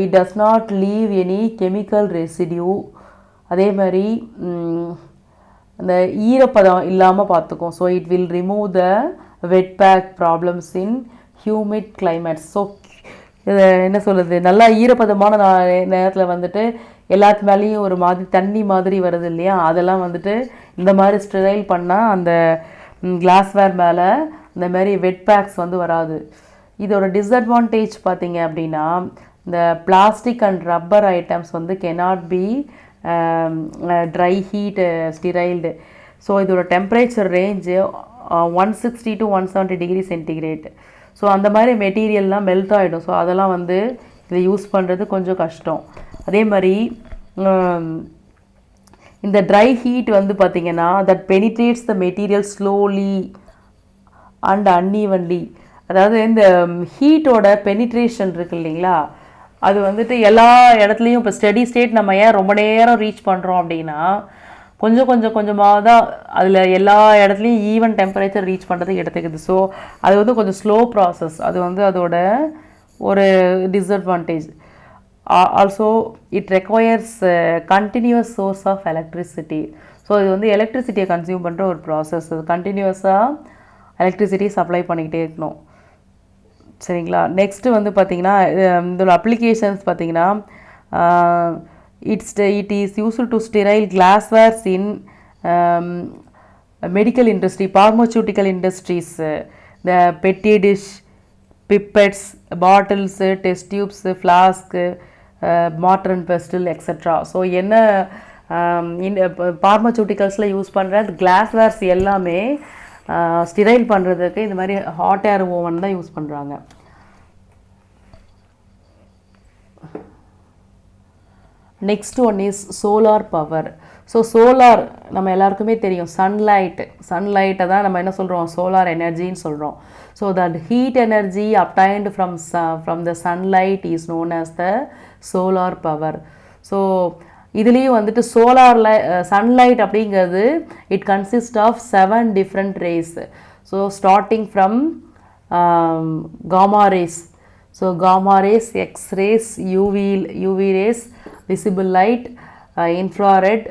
it does not leave any chemical residue. அதே மாதிரி அந்த ஈரப்பதம் இல்லாமல் பார்த்துக்கும். So it will remove the wet pack problems in humid climates. So இதை என்ன சொல்லுது, நல்லா ஈரப்பதமான நேரத்தில் வந்துட்டு எல்லாத்து மேலேயும் ஒரு மாதிரி தண்ணி மாதிரி வருது இல்லையா, அதெல்லாம் வந்துட்டு இந்த மாதிரி ஸ்டெரைல் பண்ணால் அந்த கிளாஸ்வேர் மேலே இந்த மாதிரி வெட் பேக்ஸ் வந்து வராது. இதோட டிஸ்அட்வான்டேஜ் பார்த்தீங்க அப்படின்னா இந்த பிளாஸ்டிக் அண்ட் ரப்பர் ஐட்டம்ஸ் வந்து cannot be dry heat steriled. So இதோட டெம்பரேச்சர் ரேஞ்சு 160 to 170 டிகிரி சென்டிகிரேட். ஸோ அந்த மாதிரி மெட்டீரியல்லாம் மெல்ட் ஆகிடும். ஸோ அதெல்லாம் வந்து இதை யூஸ் பண்ணுறது கொஞ்சம் கஷ்டம். அதே மாதிரி இந்த ட்ரை ஹீட் வந்து பார்த்திங்கன்னா that penetrates the material slowly and unevenly. அதாவது இந்த ஹீட்டோட பெனிட்ரேஷன் இருக்குது இல்லைங்களா, அது வந்துட்டு எல்லா இடத்துலையும் இப்போ ஸ்டெடி ஸ்டேட் நம்ம ஏன் ரொம்ப நேரம் ரீச் பண்ணுறோம் அப்படின்னா கொஞ்சமாக தான் அதில் எல்லா இடத்துலையும் ஈவன் டெம்பரேச்சர் ரீச் பண்ணுறதுக்கு எடுத்துக்குது. ஸோ அது வந்து கொஞ்சம் ஸ்லோ ப்ராசஸ். அது வந்து அதோட ஒரு disadvantage. Also it requires continuous source of electricity. So இது வந்து எலக்ட்ரிசிட்டியை கன்சியூம் பண்ணுற ஒரு ப்ராசஸ். அது கண்டினியூஸாக எலக்ட்ரிசிட்டி சப்ளை பண்ணிக்கிட்டே இருக்கணும். சரிங்களா. நெக்ஸ்ட்டு வந்து பார்த்திங்கன்னா இதோட அப்ளிகேஷன்ஸ் பார்த்திங்கன்னா it is useful to sterile glasswares in medical industry, pharmaceutical industries, the petri dish, pipettes, bottles, test tubes, flask, mortar and pestle etcetera. So என்ன பார்மசூட்டிக்கல்ஸில் யூஸ் பண்ணுற கிளாஸ்வேர்ஸ் எல்லாமே ஸ்டிரைல் பண்ணுறதுக்கு இந்த மாதிரி ஹாட் ஏர் ஓவன் தான் யூஸ் பண்ணுறாங்க. Next one is solar power. So solar நம்ம எல்லாருக்குமே தெரியும், சன்லைட்டை தான் நம்ம என்ன சொல்கிறோம், சோலார் எனர்ஜின்னு சொல்கிறோம். So that heat energy obtained from the sunlight is known as the solar power. So இதுலேயும் வந்துட்டு சன்லைட் அப்படிங்கிறது it consist of 7 different rays. So starting from gamma rays. So gamma rays, X rays, UV rays, visible light, infrared,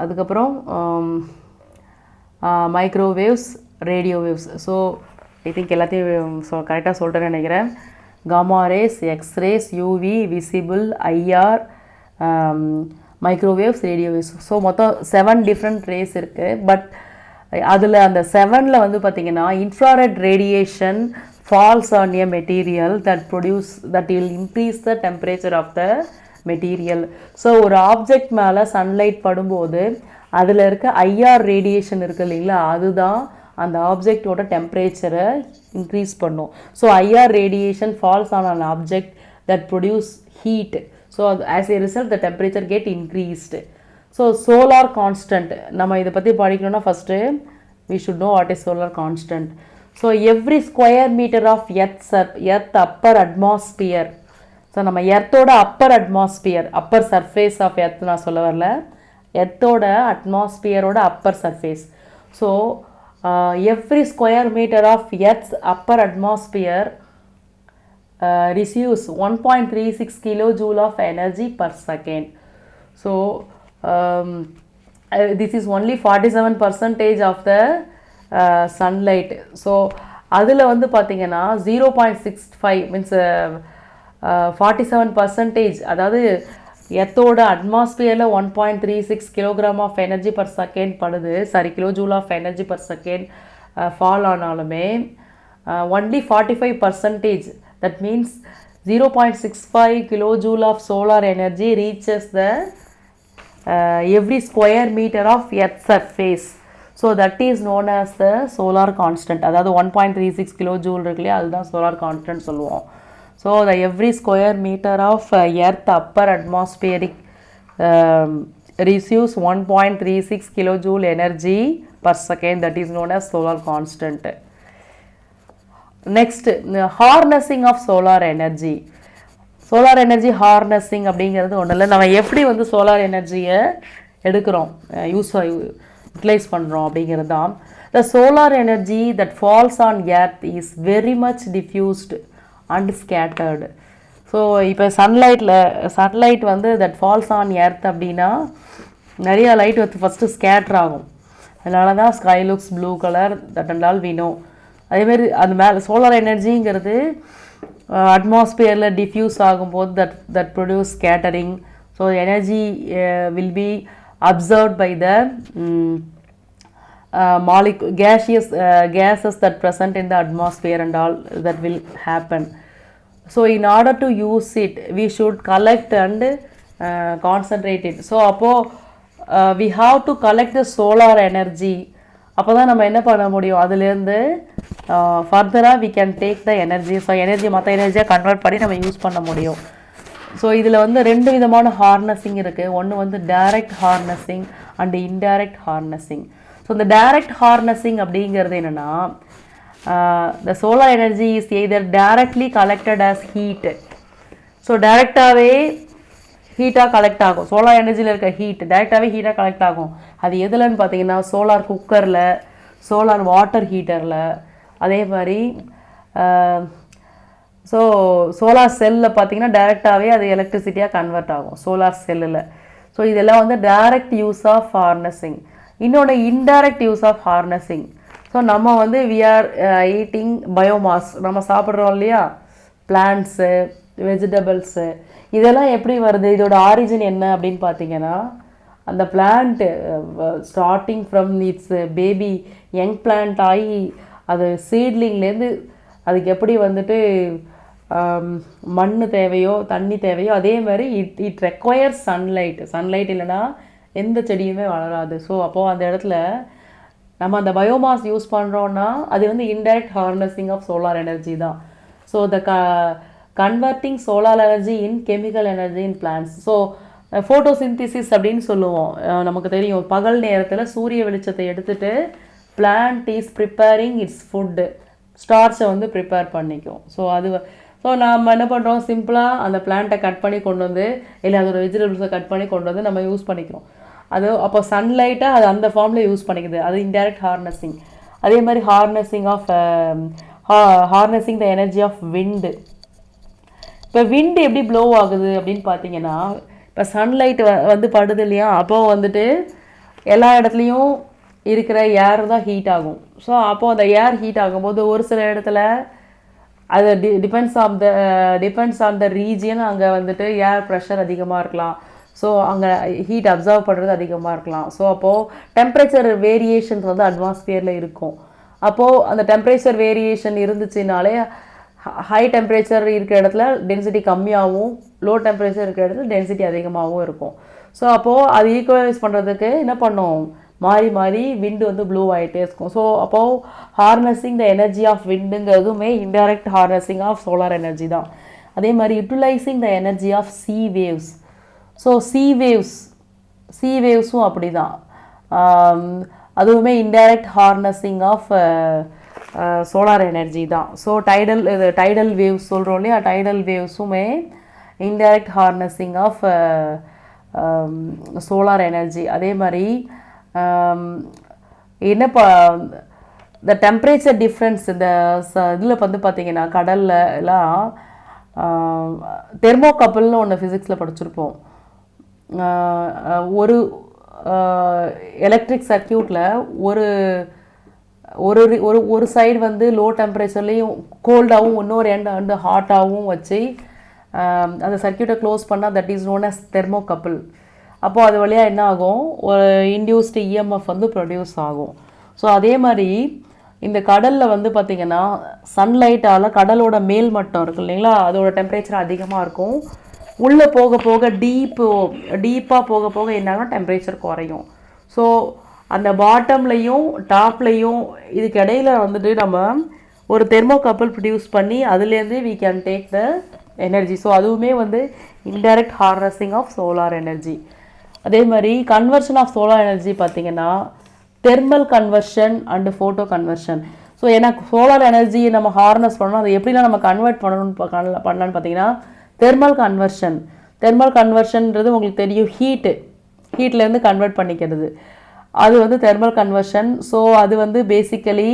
அதுக்கப்புறம் microwaves, radio waves. So I think எல்லாத்தையும் கரெக்டாக சொல்லிட்டேன்னு நினைக்கிறேன். Gamma rays, X rays, UV, visible, IR, microwaves, radio waves. So மொத்தம் 7 different race இருக்குது. But அதில் அந்த 7ல் வந்து பார்த்திங்கன்னா infrared radiation falls on a material that will increase the temperature of the material. So ஒரு ஆப்ஜெக்ட் மேலே சன்லைட் படும்போது அதில் இருக்க ஐஆர் ரேடியேஷன் இருக்குது இல்லைங்களா, அதுதான் அந்த ஆப்ஜெக்டோட டெம்பரேச்சரை இன்க்ரீஸ் பண்ணும். So IR radiation falls on an object that produce heat. So as a result the temperature get increased. So solar constant, நம்ம இதை பற்றி படிக்கணும்னா first we should know what is solar constant. So every square meter of earth upper atmosphere. So நம்ம எர்த்தோட upper surface of earth நான் சொல்ல வரல, எர்த்தோட அட்மாஸ்பியரோட upper surface. So every square metre of earth's upper atmosphere receives 1.36 kilojoule of energy per second. So this is only 47% of the sunlight. So அதில் வந்து பார்த்திங்கன்னா 0.65 மீன்ஸ் 47%, அதாவது எர்த்தோட அட்மாஸ்பியரில் 1.36 kilogram of energy per second படுது, sorry kilo joule of energy per second fall ஆனாலுமே only 45%, that means 0.65 kilojoule of solar energy reaches the every square meter of earth surface. So that is known as the solar constant. அதாவது 1.36 kilojoule இருக்குல்லையா, அதுதான் solar constant சொல்லுவோம். So the every square meter of earth upper atmospheric receives 1.36 kilojoule energy per second, that is known as solar constant. Next harnessing of solar energy. Solar energy harnessing அப்படிங்கிறது ஒன்றும் இல்லை, நம்ம எப்படி வந்து solar எனர்ஜியை எடுக்கிறோம், utilise பண்ணுறோம் அப்படிங்கிறது தான். The solar energy that falls on earth is very much diffused and scattered. So இப்போ சன்லைட் வந்து தட் ஃபால்ஸ் ஆன் எர்த் அப்படின்னா நிறையா லைட் வந்து ஃபஸ்ட்டு ஸ்கேட்டர் ஆகும், அதனால தான் sky looks blue colour, that and all we know. அதேமாரி அந்த மேலே சோலார் எனர்ஜிங்கிறது அட்மாஸ்பியரில் டிஃப்யூஸ் ஆகும்போது that produce scattering. So energy will be observed by the gases that present in the atmosphere and all that will happen. So in order to use it, we should collect and concentrate it. So we have to collect the solar energy. அப்போ தான் நம்ம என்ன பண்ண முடியும், அதுலேருந்து ஃபர்தராக we can take the energy. So energy மற்ற எனர்ஜியாக கன்வெர்ட் பண்ணி நம்ம யூஸ் பண்ண முடியும். ஸோ இதில் வந்து 2 விதமான ஹார்னஸிங் இருக்குது. ஒன்று வந்து direct harnessing and indirect harnessing. So இந்த டைரக்ட் ஹார்னஸிங் அப்படிங்கிறது என்னென்னா, the solar energy is either directly collected as heat. So டைரெக்டாகவே ஹீட்டாக கலெக்ட் ஆகும். சோலார் எனர்ஜியில் இருக்க ஹீட் டைரெக்டாகவே ஹீட்டாக கலெக்ட் ஆகும். அது எதுலன்னு பார்த்தீங்கன்னா சோலார் குக்கரில், சோலார் வாட்டர் ஹீட்டரில், அதே மாதிரி ஸோ சோலார் செல்லில் பார்த்தீங்கன்னா டைரெக்டாகவே அது எலக்ட்ரிசிட்டியாக கன்வெர்ட் ஆகும் சோலார் செல்லில். ஸோ இதெல்லாம் வந்து டைரக்ட் யூஸ் ஆஃப் ஹார்னஸிங். இன்னொன்று indirect use of harnessing. So நம்ம வந்து வி ஆர் ஈட்டிங் பயோமாஸ், நம்ம சாப்பிட்றோம் இல்லையா, பிளான்ட்ஸு, வெஜிடபிள்ஸு, இதெல்லாம் எப்படி வருது, இதோட ஆரிஜின் என்ன அப்படின்னு பார்த்தீங்கன்னா, அந்த plant starting from its baby young plant ஆகி அது சீட்லிங்லேருந்து அதுக்கு எப்படி வந்துட்டு மண் தேவையோ தண்ணி தேவையோ அதே மாதிரி இட் ரெக்வயர்ஸ் சன்லைட் இல்லைன்னா எந்த செடியுமே வளராது. ஸோ அப்போது அந்த இடத்துல நம்ம அந்த பயோமாஸ் யூஸ் பண்ணுறோன்னா அது வந்து indirect harnessing of solar energy தான். So the converting solar energy in chemical energy in plants. So photosynthesis அப்படின்னு சொல்லுவோம். நமக்கு தெரியும், பகல் நேரத்தில் சூரிய வெளிச்சத்தை எடுத்துகிட்டு plant is preparing its food, ஸ்டார்ச்சை வந்து ப்ரிப்பேர் பண்ணிக்கும். ஸோ நம்ம என்ன பண்ணுறோம், சிம்பிளாக அந்த பிளான்ட்டை கட் பண்ணி கொண்டு வந்து, இல்லை அதோட வெஜிடபிள்ஸை கட் பண்ணி கொண்டு வந்து நம்ம யூஸ் பண்ணிக்கிறோம். அது அப்போ சன்லைட்டாக அது அந்த ஃபார்மில் யூஸ் பண்ணிக்குது, அது இன்டைரக்ட் ஹார்னஸிங். அதே மாதிரி ஹார்னஸிங் த எனர்ஜி ஆஃப் விண்டு. இப்போ விண்டு எப்படி ப்ளோ ஆகுது அப்படின்னு பார்த்தீங்கன்னா, இப்போ சன்லைட் வந்து படுது இல்லையா, அப்போது வந்துட்டு எல்லா இடத்துலையும் இருக்கிற ஏர் தான் ஹீட் ஆகும். ஸோ அப்போது அந்த ஏர் ஹீட் ஆகும்போது ஒரு சில இடத்துல அது டிபெண்ட்ஸ் ஆன் த ரீஜியன், அங்கே வந்துட்டு ஏர் ப்ரெஷர் அதிகமாக இருக்கலாம். ஸோ அங்கே ஹீட் அப்சர்வ் பண்ணுறது அதிகமாக இருக்கலாம். ஸோ அப்போது டெம்பரேச்சர் வேரியேஷன்ஸ் வந்து அட்மாஸ்பியரில் இருக்கும். அப்போது அந்த டெம்பரேச்சர் வேரியேஷன் இருந்துச்சுனாலே ஹை டெம்பரேச்சர் இருக்கிற இடத்துல டென்சிட்டி கம்மியாகவும், லோ டெம்பரேச்சர் இருக்கிற இடத்துல டென்சிட்டி அதிகமாகவும் இருக்கும். ஸோ அப்போது அது ஈக்குவலைஸ் பண்ணுறதுக்கு என்ன பண்ணும், மாறி மாறி விண்டு வந்து ப்ளூ ஆகிட்டே இருக்கும். ஸோ அப்போது ஹார்னஸிங் த எனர்ஜி ஆஃப் விண்டுங்கிறதுமே indirect harnessing of solar energy தான். அதே மாதிரி utilising the energy of sea waves. So sea வேவ்ஸும் அப்படி தான், அதுவுமே indirect harnessing of solar energy தான். ஸோ டைடல் வேவ்ஸ் சொல்கிறோம் இல்லையா, டைடல் வேவ்ஸுமே indirect harnessing of solar energy. அதே மாதிரி இந்த டெம்பரேச்சர் டிஃப்ரென்ஸ் இந்த இதில் வந்து பார்த்திங்கன்னா கடலில் எல்லாம் தெர்மோகப்பிள்னு ஒன்று ஃபிசிக்ஸில் படிச்சிருப்போம். ஒரு எலக்ட்ரிக் சர்க்கியூட்டில் ஒரு சைடு வந்து லோ டெம்பரேச்சர்லேயும் கோல்டாகவும் இன்னொரு எண்ட் வந்து ஹாட்டாகவும் வச்சு அந்த சர்க்கியூட்டை க்ளோஸ் பண்ணால் that is known as thermocouple. அப்போது அது வழியாக என்ன ஆகும், ஒரு இன்டியூஸ்டு இஎம்எஃப் வந்து ப்ரொடியூஸ் ஆகும். ஸோ அதே மாதிரி இந்த கடலில் வந்து பார்த்திங்கன்னா சன்லைட்டால் கடலோட மேல் மட்டம் இருக்குது இல்லைங்களா, அதோட டெம்பரேச்சர் அதிகமாக இருக்கும். உள்ளே போக போக டீப்பாக போக போக என்னாகும், டெம்பரேச்சர் குறையும். ஸோ அந்த பாட்டம்லையும் டாப்லையும் இதுக்கு இடையில வந்துட்டு நம்ம ஒரு தெர்மோகப்பிள் ப்ரொடியூஸ் பண்ணி அதுலேருந்து we can take the energy. So அதுவுமே வந்து indirect harnessing of solar energy. அதே மாதிரி கன்வர்ஷன் ஆஃப் சோலார் எனர்ஜி பார்த்திங்கன்னா thermal conversion and photo conversion. So ஏன்னா சோலார் எனர்ஜியை நம்ம ஹார்னஸ் பண்ணணும், அதை எப்படிலாம் நம்ம கன்வெர்ட் பண்ணலான்னு பார்த்தீங்கன்னா தெர்மல் கன்வர்ஷன்ன்றது உங்களுக்கு தெரியும், ஹீட்லேருந்து கன்வெர்ட் பண்ணிக்கிறது, அது வந்து தெர்மல் கன்வர்ஷன். ஸோ அது வந்து basically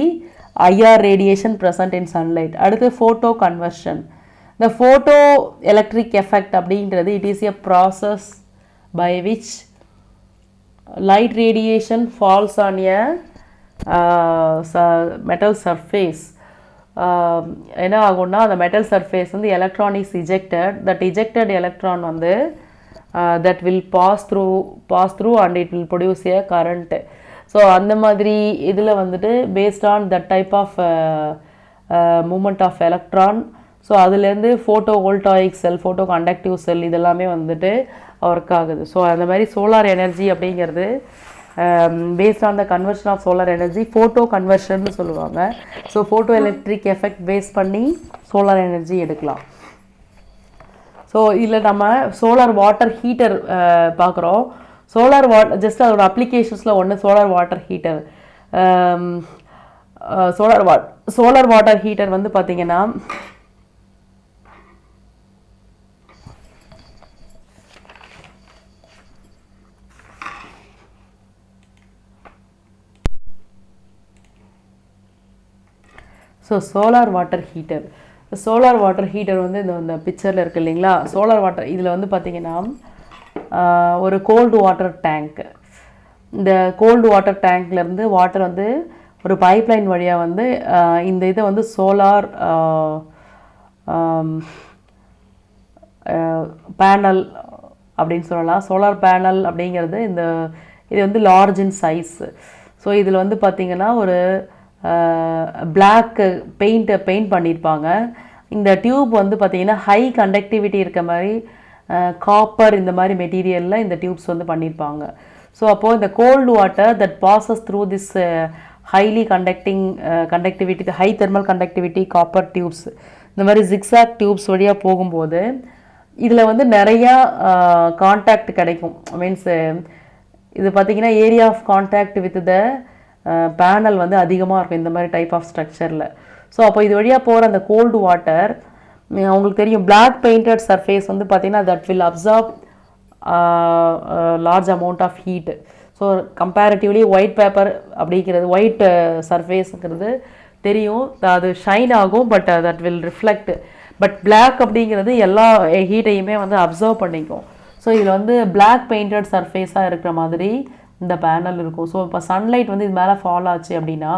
IR radiation present in sunlight. அடுத்து ஃபோட்டோ கன்வர்ஷன். இந்த ஃபோட்டோ எலக்ட்ரிக் எஃபெக்ட் அப்படின்றது it is a process by which light radiation falls on a metal surface. என்ன ஆகும்னா அந்த மெட்டல் சர்ஃபேஸ் வந்து electron is ejected. That ejected electron வந்து that will pass through and it will produce a current. So அந்த மாதிரி இதில் வந்துட்டு based on that type of movement of electron, so அதுலேருந்து photo voltaic cell, photo conductive cell இதெல்லாமே வந்துட்டு work ஆகுது. So அந்த மாதிரி சோலார் எனர்ஜி அப்படிங்கிறது based on the conversion of solar energy photo conversion சொல்லுவாங்க. So photo electric effect base பண்ணி solar energy எடுக்கலாம். ஸோ இதில் நம்ம சோலார் வாட்டர் ஹீட்டர் பார்க்குறோம். சோலார் ஜஸ்ட் அதோட அப்ளிகேஷன்ஸில் ஒன்று solar water heater. Solar water heater வந்து பார்த்திங்கன்னா சோலார் வாட்டர் ஹீட்டர் வந்து இந்த பிக்சரில் இருக்குது இல்லைங்களா, சோலார் வாட்டர் இதில் வந்து பார்த்திங்கன்னா ஒரு கோல்டு வாட்டர் டேங்க். இந்த கோல்டு வாட்டர் டேங்க்லேருந்து வாட்டர் வந்து ஒரு பைப்லைன் வழியாக வந்து இந்த இதை வந்து சோலார் பேனல் அப்படின்னு சொல்லலாம். சோலார் பேனல் அப்படிங்கிறது இது வந்து லார்ஜ் இன் சைஸ். ஸோ இதில் வந்து பார்த்திங்கன்னா ஒரு பிளாக் பெயிண்ட் பண்ணியிருப்பாங்க. இந்த டியூப் வந்து பார்த்திங்கன்னா ஹை கண்டக்டிவிட்டி இருக்க மாதிரி காப்பர் இந்த மாதிரி மெட்டீரியலில் இந்த டியூப்ஸ் வந்து பண்ணியிருப்பாங்க. ஸோ அப்போது இந்த cold water that bosses through this highly conductivity high thermal conductivity copper tubes, இந்த மாதிரி ஜிக்ஸாக் டியூப்ஸ் வழியாக போகும்போது இதில் வந்து நிறையா கான்டாக்ட் கிடைக்கும். மீன்ஸ் இது பார்த்திங்கன்னா area of contact with the panel வந்து அதிகமாக இருக்கும் இந்த மாதிரி டைப் ஆஃப் ஸ்ட்ரக்சரில். ஸோ அப்போ இது வழியாக போகிற அந்த கோல்டு வாட்டர் உங்களுக்கு தெரியும் பிளாக் பெயிண்டட் சர்ஃபேஸ் வந்து பார்த்திங்கன்னா that will absorb large amount of heat. So comparatively white paper அப்படிங்கிறது ஒயிட் சர்ஃபேஸுங்கிறது தெரியும், அது ஷைன் ஆகும், but that will reflect. But black அப்படிங்கிறது எல்லா ஹீட்டையுமே வந்து அப்சர்வ் பண்ணிக்கும். ஸோ இதில் வந்து பிளாக் பெயிண்டட் சர்ஃபேஸாக இருக்கிற மாதிரி இந்த பேனல் இருக்கும். ஸோ இப்போ சன்லைட் வந்து இது மேலே ஃபால் ஆச்சு அப்படின்னா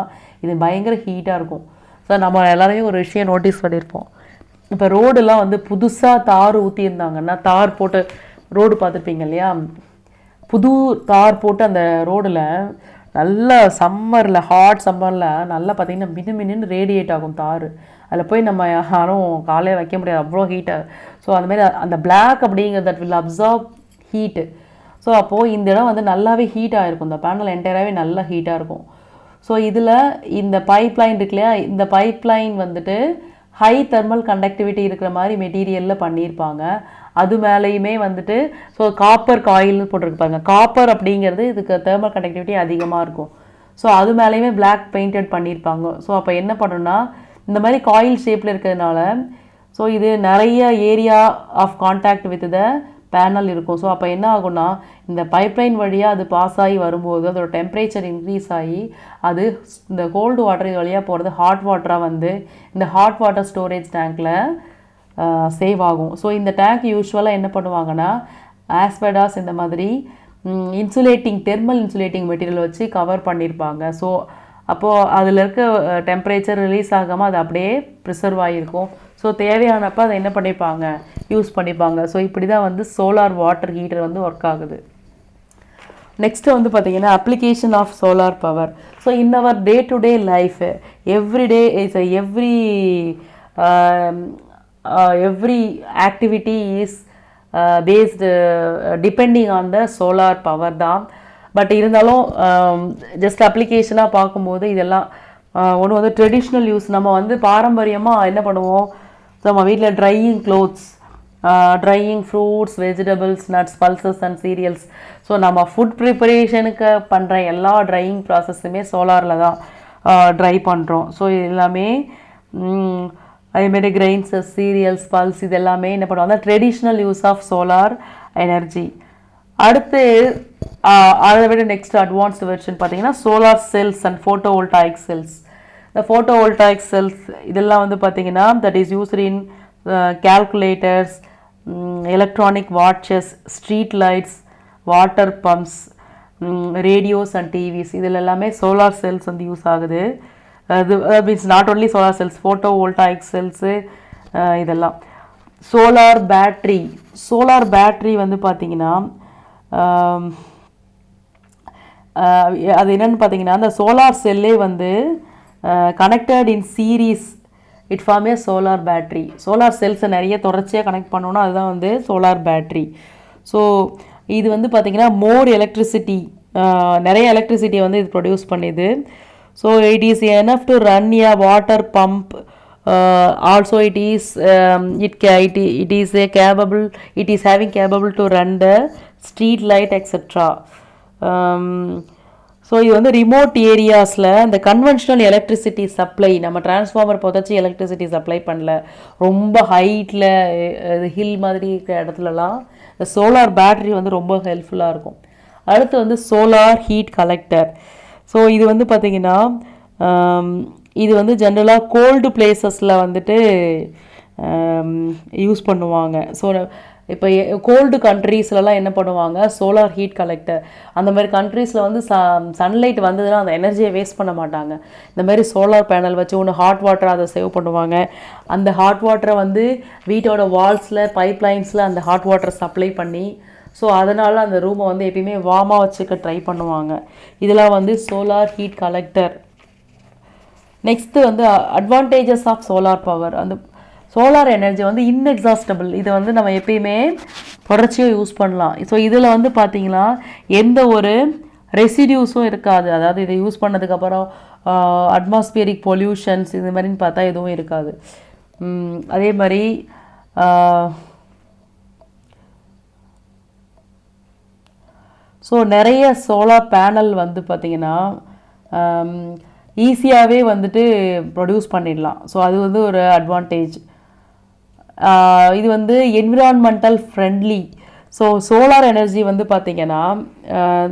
இது பயங்கர ஹீட்டாக இருக்கும். ஸோ நம்ம எல்லாருமே ஒரு விஷயம் நோட்டீஸ் பண்ணியிருப்போம், இப்போ ரோடெல்லாம் வந்து புதுசாக தார் ஊற்றியிருந்தாங்கன்னா, தார் போட்டு ரோடு பார்த்துருப்பீங்க இல்லையா, புது தார் போட்டு அந்த ரோடில் நல்லா சம்மரில் ஹாட் சம்மரில் நல்லா பார்த்திங்கன்னா மின்னு ரேடியேட் ஆகும் தார். அதில் போய் நம்ம யாரும் காலையே வைக்க முடியாது, அவ்வளோ ஹீட்டாக. ஸோ அந்தமாதிரி அந்த பிளாக் அப்படிங்கிறது that will absorb heat. So அப்போது இந்த இடம் வந்து நல்லாவே ஹீட்டாக இருக்கும், இந்த பேனல் என்டையராகவே நல்லா ஹீட்டாக இருக்கும். ஸோ இதில் இந்த பைப்லைன் இருக்கு இல்லையா, இந்த பைப்லைன் வந்துட்டு ஹை தெர்மல் கண்டக்டிவிட்டி இருக்கிற மாதிரி மெட்டீரியலில் பண்ணியிருப்பாங்க. அது மேலேயுமே வந்துட்டு ஸோ காப்பர் காயில்னு போட்டிருப்பாங்க. காப்பர் அப்படிங்கிறது இதுக்கு தெர்மல் கண்டக்டிவிட்டி அதிகமாக இருக்கும். ஸோ அது மேலேயுமே பிளாக் பெயிண்டட் பண்ணியிருப்பாங்க. ஸோ அப்போ என்ன பண்ணணும்னா இந்த மாதிரி காயில் ஷேப்பில் இருக்கிறதுனால ஸோ இது நிறைய area of contact with the panel இருக்கும். ஸோ அப்போ என்ன ஆகும்னா இந்த பைப்லைன் வழியாக அது பாஸ் ஆகி வரும்போது அதோட டெம்பரேச்சர் இன்க்ரீஸ் ஆகி அது இந்த கோல்டு வாட்டர் இது வழியாக போகிறது ஹாட் வாட்டராக வந்து இந்த ஹாட் வாட்டர் ஸ்டோரேஜ் டேங்க்கில் சேவ் ஆகும். ஸோ இந்த டேங்க் யூஸ்வலாக என்ன பண்ணுவாங்கன்னா ஆஸ்பெடாஸ் இந்த மாதிரி தெர்மல் இன்சுலேட்டிங் மெட்டீரியல் வச்சு கவர் பண்ணியிருப்பாங்க. ஸோ அப்போது அதில் இருக்க டெம்பரேச்சர் ரிலீஸ் ஆகாமல் அது அப்படியே ப்ரிசர்வ் ஆகிருக்கும். ஸோ ஸோ தேவையானப்போ அதை என்ன பண்ணிப்பாங்க, யூஸ் பண்ணிப்பாங்க. ஸோ இப்படி தான் வந்து சோலார் வாட்டர் ஹீட்டர் வந்து ஒர்க் ஆகுது. நெக்ஸ்ட் வந்து பார்த்தீங்கன்னா application of solar power. So in our day to day life every day is every activity is based depending on the solar power தான். பட் இருந்தாலும் ஜஸ்ட் அப்ளிகேஷனாக பார்க்கும்போது இதெல்லாம் ஒன்று வந்து ட்ரெடிஷ்னல் யூஸ். நம்ம வந்து பாரம்பரியமாக என்ன பண்ணுவோம், நம்ம வீட்டில் drying clothes, drying fruits, vegetables, nuts, pulses and cereals. So நம்ம ஃபுட் ப்ரிப்பரேஷனுக்கு பண்ணுற எல்லா ட்ரையிங் ப்ராசஸுமே சோலாரில் தான் ட்ரை பண்ணுறோம். ஸோ இது எல்லாமே அதேமாரி கிரெயின்ஸஸ், சீரியல்ஸ், பல்ஸ் இது எல்லாமே என்ன பண்ணுவாங்க, traditional use of solar energy. அடுத்து அதை விட நெக்ஸ்ட் அட்வான்ஸ்டு வெர்ஷன் பார்த்தீங்கன்னா solar cells and photovoltaic cells. இந்த ஃபோட்டோவோல்டாயிக் செல்ஸ் இதெல்லாம் வந்து பார்த்தீங்கன்னா that is used in calculators, electronic watches, street lights, water pumps, radios and TVs. இதில் எல்லாமே சோலார் செல்ஸ் வந்து யூஸ் ஆகுது. அது means not only solar cells, photovoltaic cells இதெல்லாம். சோலார் பேட்ரி வந்து பார்த்திங்கன்னா அது என்னென்னு பார்த்தீங்கன்னா அந்த சோலார் செல்லே வந்து connected in series it form a solar battery. Solar செல்ஸை நிறைய தொடர்ச்சியாக கனெக்ட் பண்ணோன்னா அதுதான் வந்து சோலார் பேட்ரி. ஸோ இது வந்து பார்த்திங்கன்னா மோர் எலக்ட்ரிசிட்டி, நிறைய எலக்ட்ரிசிட்டியை வந்து இது ப்ரொடியூஸ் பண்ணிது. So it is enough to run a water pump. Also it is having capable to run the street light etc. So இது வந்து ரிமோட் ஏரியாஸில் இந்த கன்வென்ஷனல் எலக்ட்ரிசிட்டி சப்ளை, நம்ம டிரான்ஸ்ஃபார்மர் புதைச்சி எலக்ட்ரிசிட்டி சப்ளை பண்ணல, ரொம்ப ஹைட்டில் ஹில் மாதிரி இருக்கிற இடத்துலலாம் இந்த சோலார் பேட்ரி வந்து ரொம்ப ஹெல்ப்ஃபுல்லாக இருக்கும். அடுத்து வந்து சோலார் ஹீட் கலெக்டர். ஸோ இது வந்து பார்த்திங்கன்னா இது வந்து ஜென்ரலாக கோல்டு பிளேசஸில் வந்துட்டு யூஸ் பண்ணுவாங்க. ஸோ இப்போ கோல்டு கண்ட்ரீஸ்லலாம் என்ன பண்ணுவாங்க, சோலார் ஹீட் கலெக்டர். அந்த மாதிரி கண்ட்ரீஸில் வந்து சன்லைட் வந்ததுன்னா அந்த எனர்ஜியை வேஸ்ட் பண்ண மாட்டாங்க. இந்த மாதிரி சோலார் பேனல் வச்சு ஒன்று ஹாட் வாட்டரை அதை சேவ் பண்ணுவாங்க. அந்த ஹாட் வாட்டரை வந்து வீட்டோட வால்ஸில் பைப்லைன்ஸில் அந்த ஹாட் வாட்டரை சப்ளை பண்ணி, ஸோ அதனால் அந்த ரூமை வந்து எப்பயுமே வார்மாக வச்சுக்க ட்ரை பண்ணுவாங்க. இதெல்லாம் வந்து சோலார் ஹீட் கலெக்டர். நெக்ஸ்ட்டு வந்து அட்வான்டேஜஸ் ஆஃப் சோலார் பவர். அந்த சோலார் எனர்ஜி வந்து இன்எக்ஸாஸ்டபிள். இதை வந்து நம்ம எப்பயுமே தொடர்ச்சியாக யூஸ் பண்ணலாம். ஸோ இதில் வந்து பார்த்திங்கன்னா எந்த ஒரு ரெசிடியூஸும் இருக்காது. அதாவது இதை யூஸ் பண்ணதுக்கப்புறம் அட்மாஸ்பியரிக் பொல்யூஷன்ஸ் இது மாதிரின்னு பார்த்தா எதுவும் இருக்காது. அதே மாதிரி ஸோ நிறைய சோலார் பேனல் வந்து பார்த்திங்கன்னா ஈஸியாகவே வந்துட்டு ப்ரொடியூஸ் பண்ணிடலாம். ஸோ அது வந்து ஒரு அட்வான்டேஜ். இது வந்து environmental friendly. So solar energy வந்து பார்த்திங்கன்னா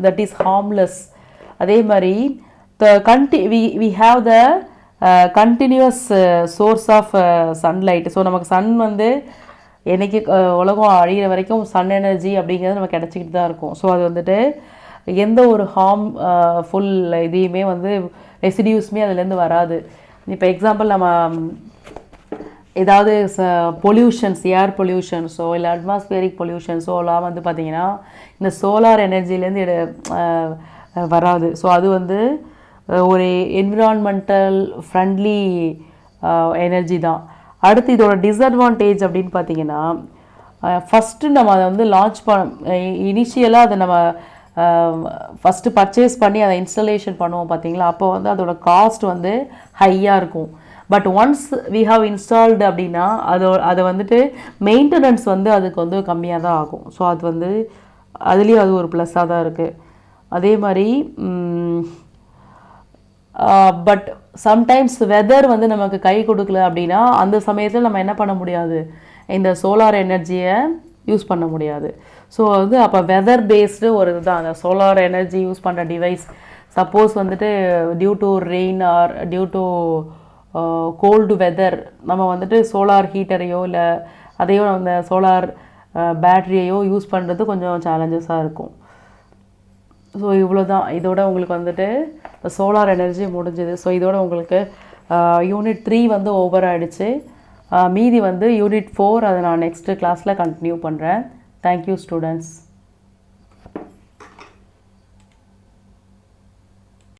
தட் இஸ் ஹார்ம்லெஸ். அதே மாதிரி we have the continuous source of sunlight. So நமக்கு சன் வந்து என்றைக்கு உலகம் அழிகிற வரைக்கும் சன் எனர்ஜி அப்படிங்கிறது நமக்கு கிடச்சிக்கிட்டு தான் இருக்கும். ஸோ அது வந்துட்டு எந்த ஒரு ஃபுல் இதையுமே வந்து ரெசிடியூஸுமே அதுலேருந்து வராது. இப்போ எக்ஸாம்பிள் நம்ம ஏதாவது பொல்யூஷன்ஸ், ஏர் பொல்யூஷன்ஸோ இல்லை அட்மாஸ்பியரிக் பொல்யூஷன்ஸோ எல்லாம் வந்து பார்த்திங்கன்னா இந்த சோலார் எனர்ஜிலேருந்து வராது. ஸோ அது வந்து ஒரு என்விரான்மெண்டல் ஃப்ரெண்ட்லி எனர்ஜி தான். அடுத்து இதோட டிஸ்அட்வான்டேஜ் அப்படின்னு பார்த்திங்கன்னா ஃபஸ்ட்டு நம்ம அதை வந்து லான்ச் இனிஷியலாக அதை நம்ம ஃபஸ்ட்டு பர்ச்சேஸ் பண்ணி அதை இன்ஸ்டலேஷன் பண்ணுவோம் பார்த்திங்களா, அப்போ வந்து அதோட காஸ்ட் வந்து ஹையாக இருக்கும். But once we have installed அப்படின்னா அதை வந்துட்டு மெயின்டெனன்ஸ் வந்து அதுக்கு வந்து கம்மியாக தான் ஆகும். ஸோ அது வந்து அதுலேயும் அது ஒரு ப்ளஸ்ஸாக தான் இருக்குது. அதே மாதிரி பட் சம்டைம்ஸ் வெதர் வந்து நமக்கு கை கொடுக்கல அப்படின்னா அந்த சமயத்தில் நம்ம என்ன பண்ண முடியாது, இந்த சோலார் எனர்ஜியை யூஸ் பண்ண முடியாது. ஸோ வந்து அப்போ வெதர் பேஸ்டு ஒரு இதுதான் அந்த சோலார் எனர்ஜி யூஸ் பண்ணுற டிவைஸ். சப்போஸ் வந்துட்டு due to rain or due to cold weather நம்ம வந்துட்டு சோலார் ஹீட்டரையோ இல்லை அதையோ அந்த சோலார் பேட்ரியையோ யூஸ் பண்ணுறது கொஞ்சம் சேலஞ்சஸாக இருக்கும். ஸோ இவ்வளோ தான். இதோட உங்களுக்கு வந்துட்டு சோலார் எனர்ஜி முடிஞ்சுது. ஸோ இதோட உங்களுக்கு யூனிட் 3 வந்து ஓவர் ஆகிடுச்சு. மீதி வந்து யூனிட் 4 அதை நான் நெக்ஸ்ட்டு கிளாஸில் கண்டினியூ பண்ணுறேன். Thank you students.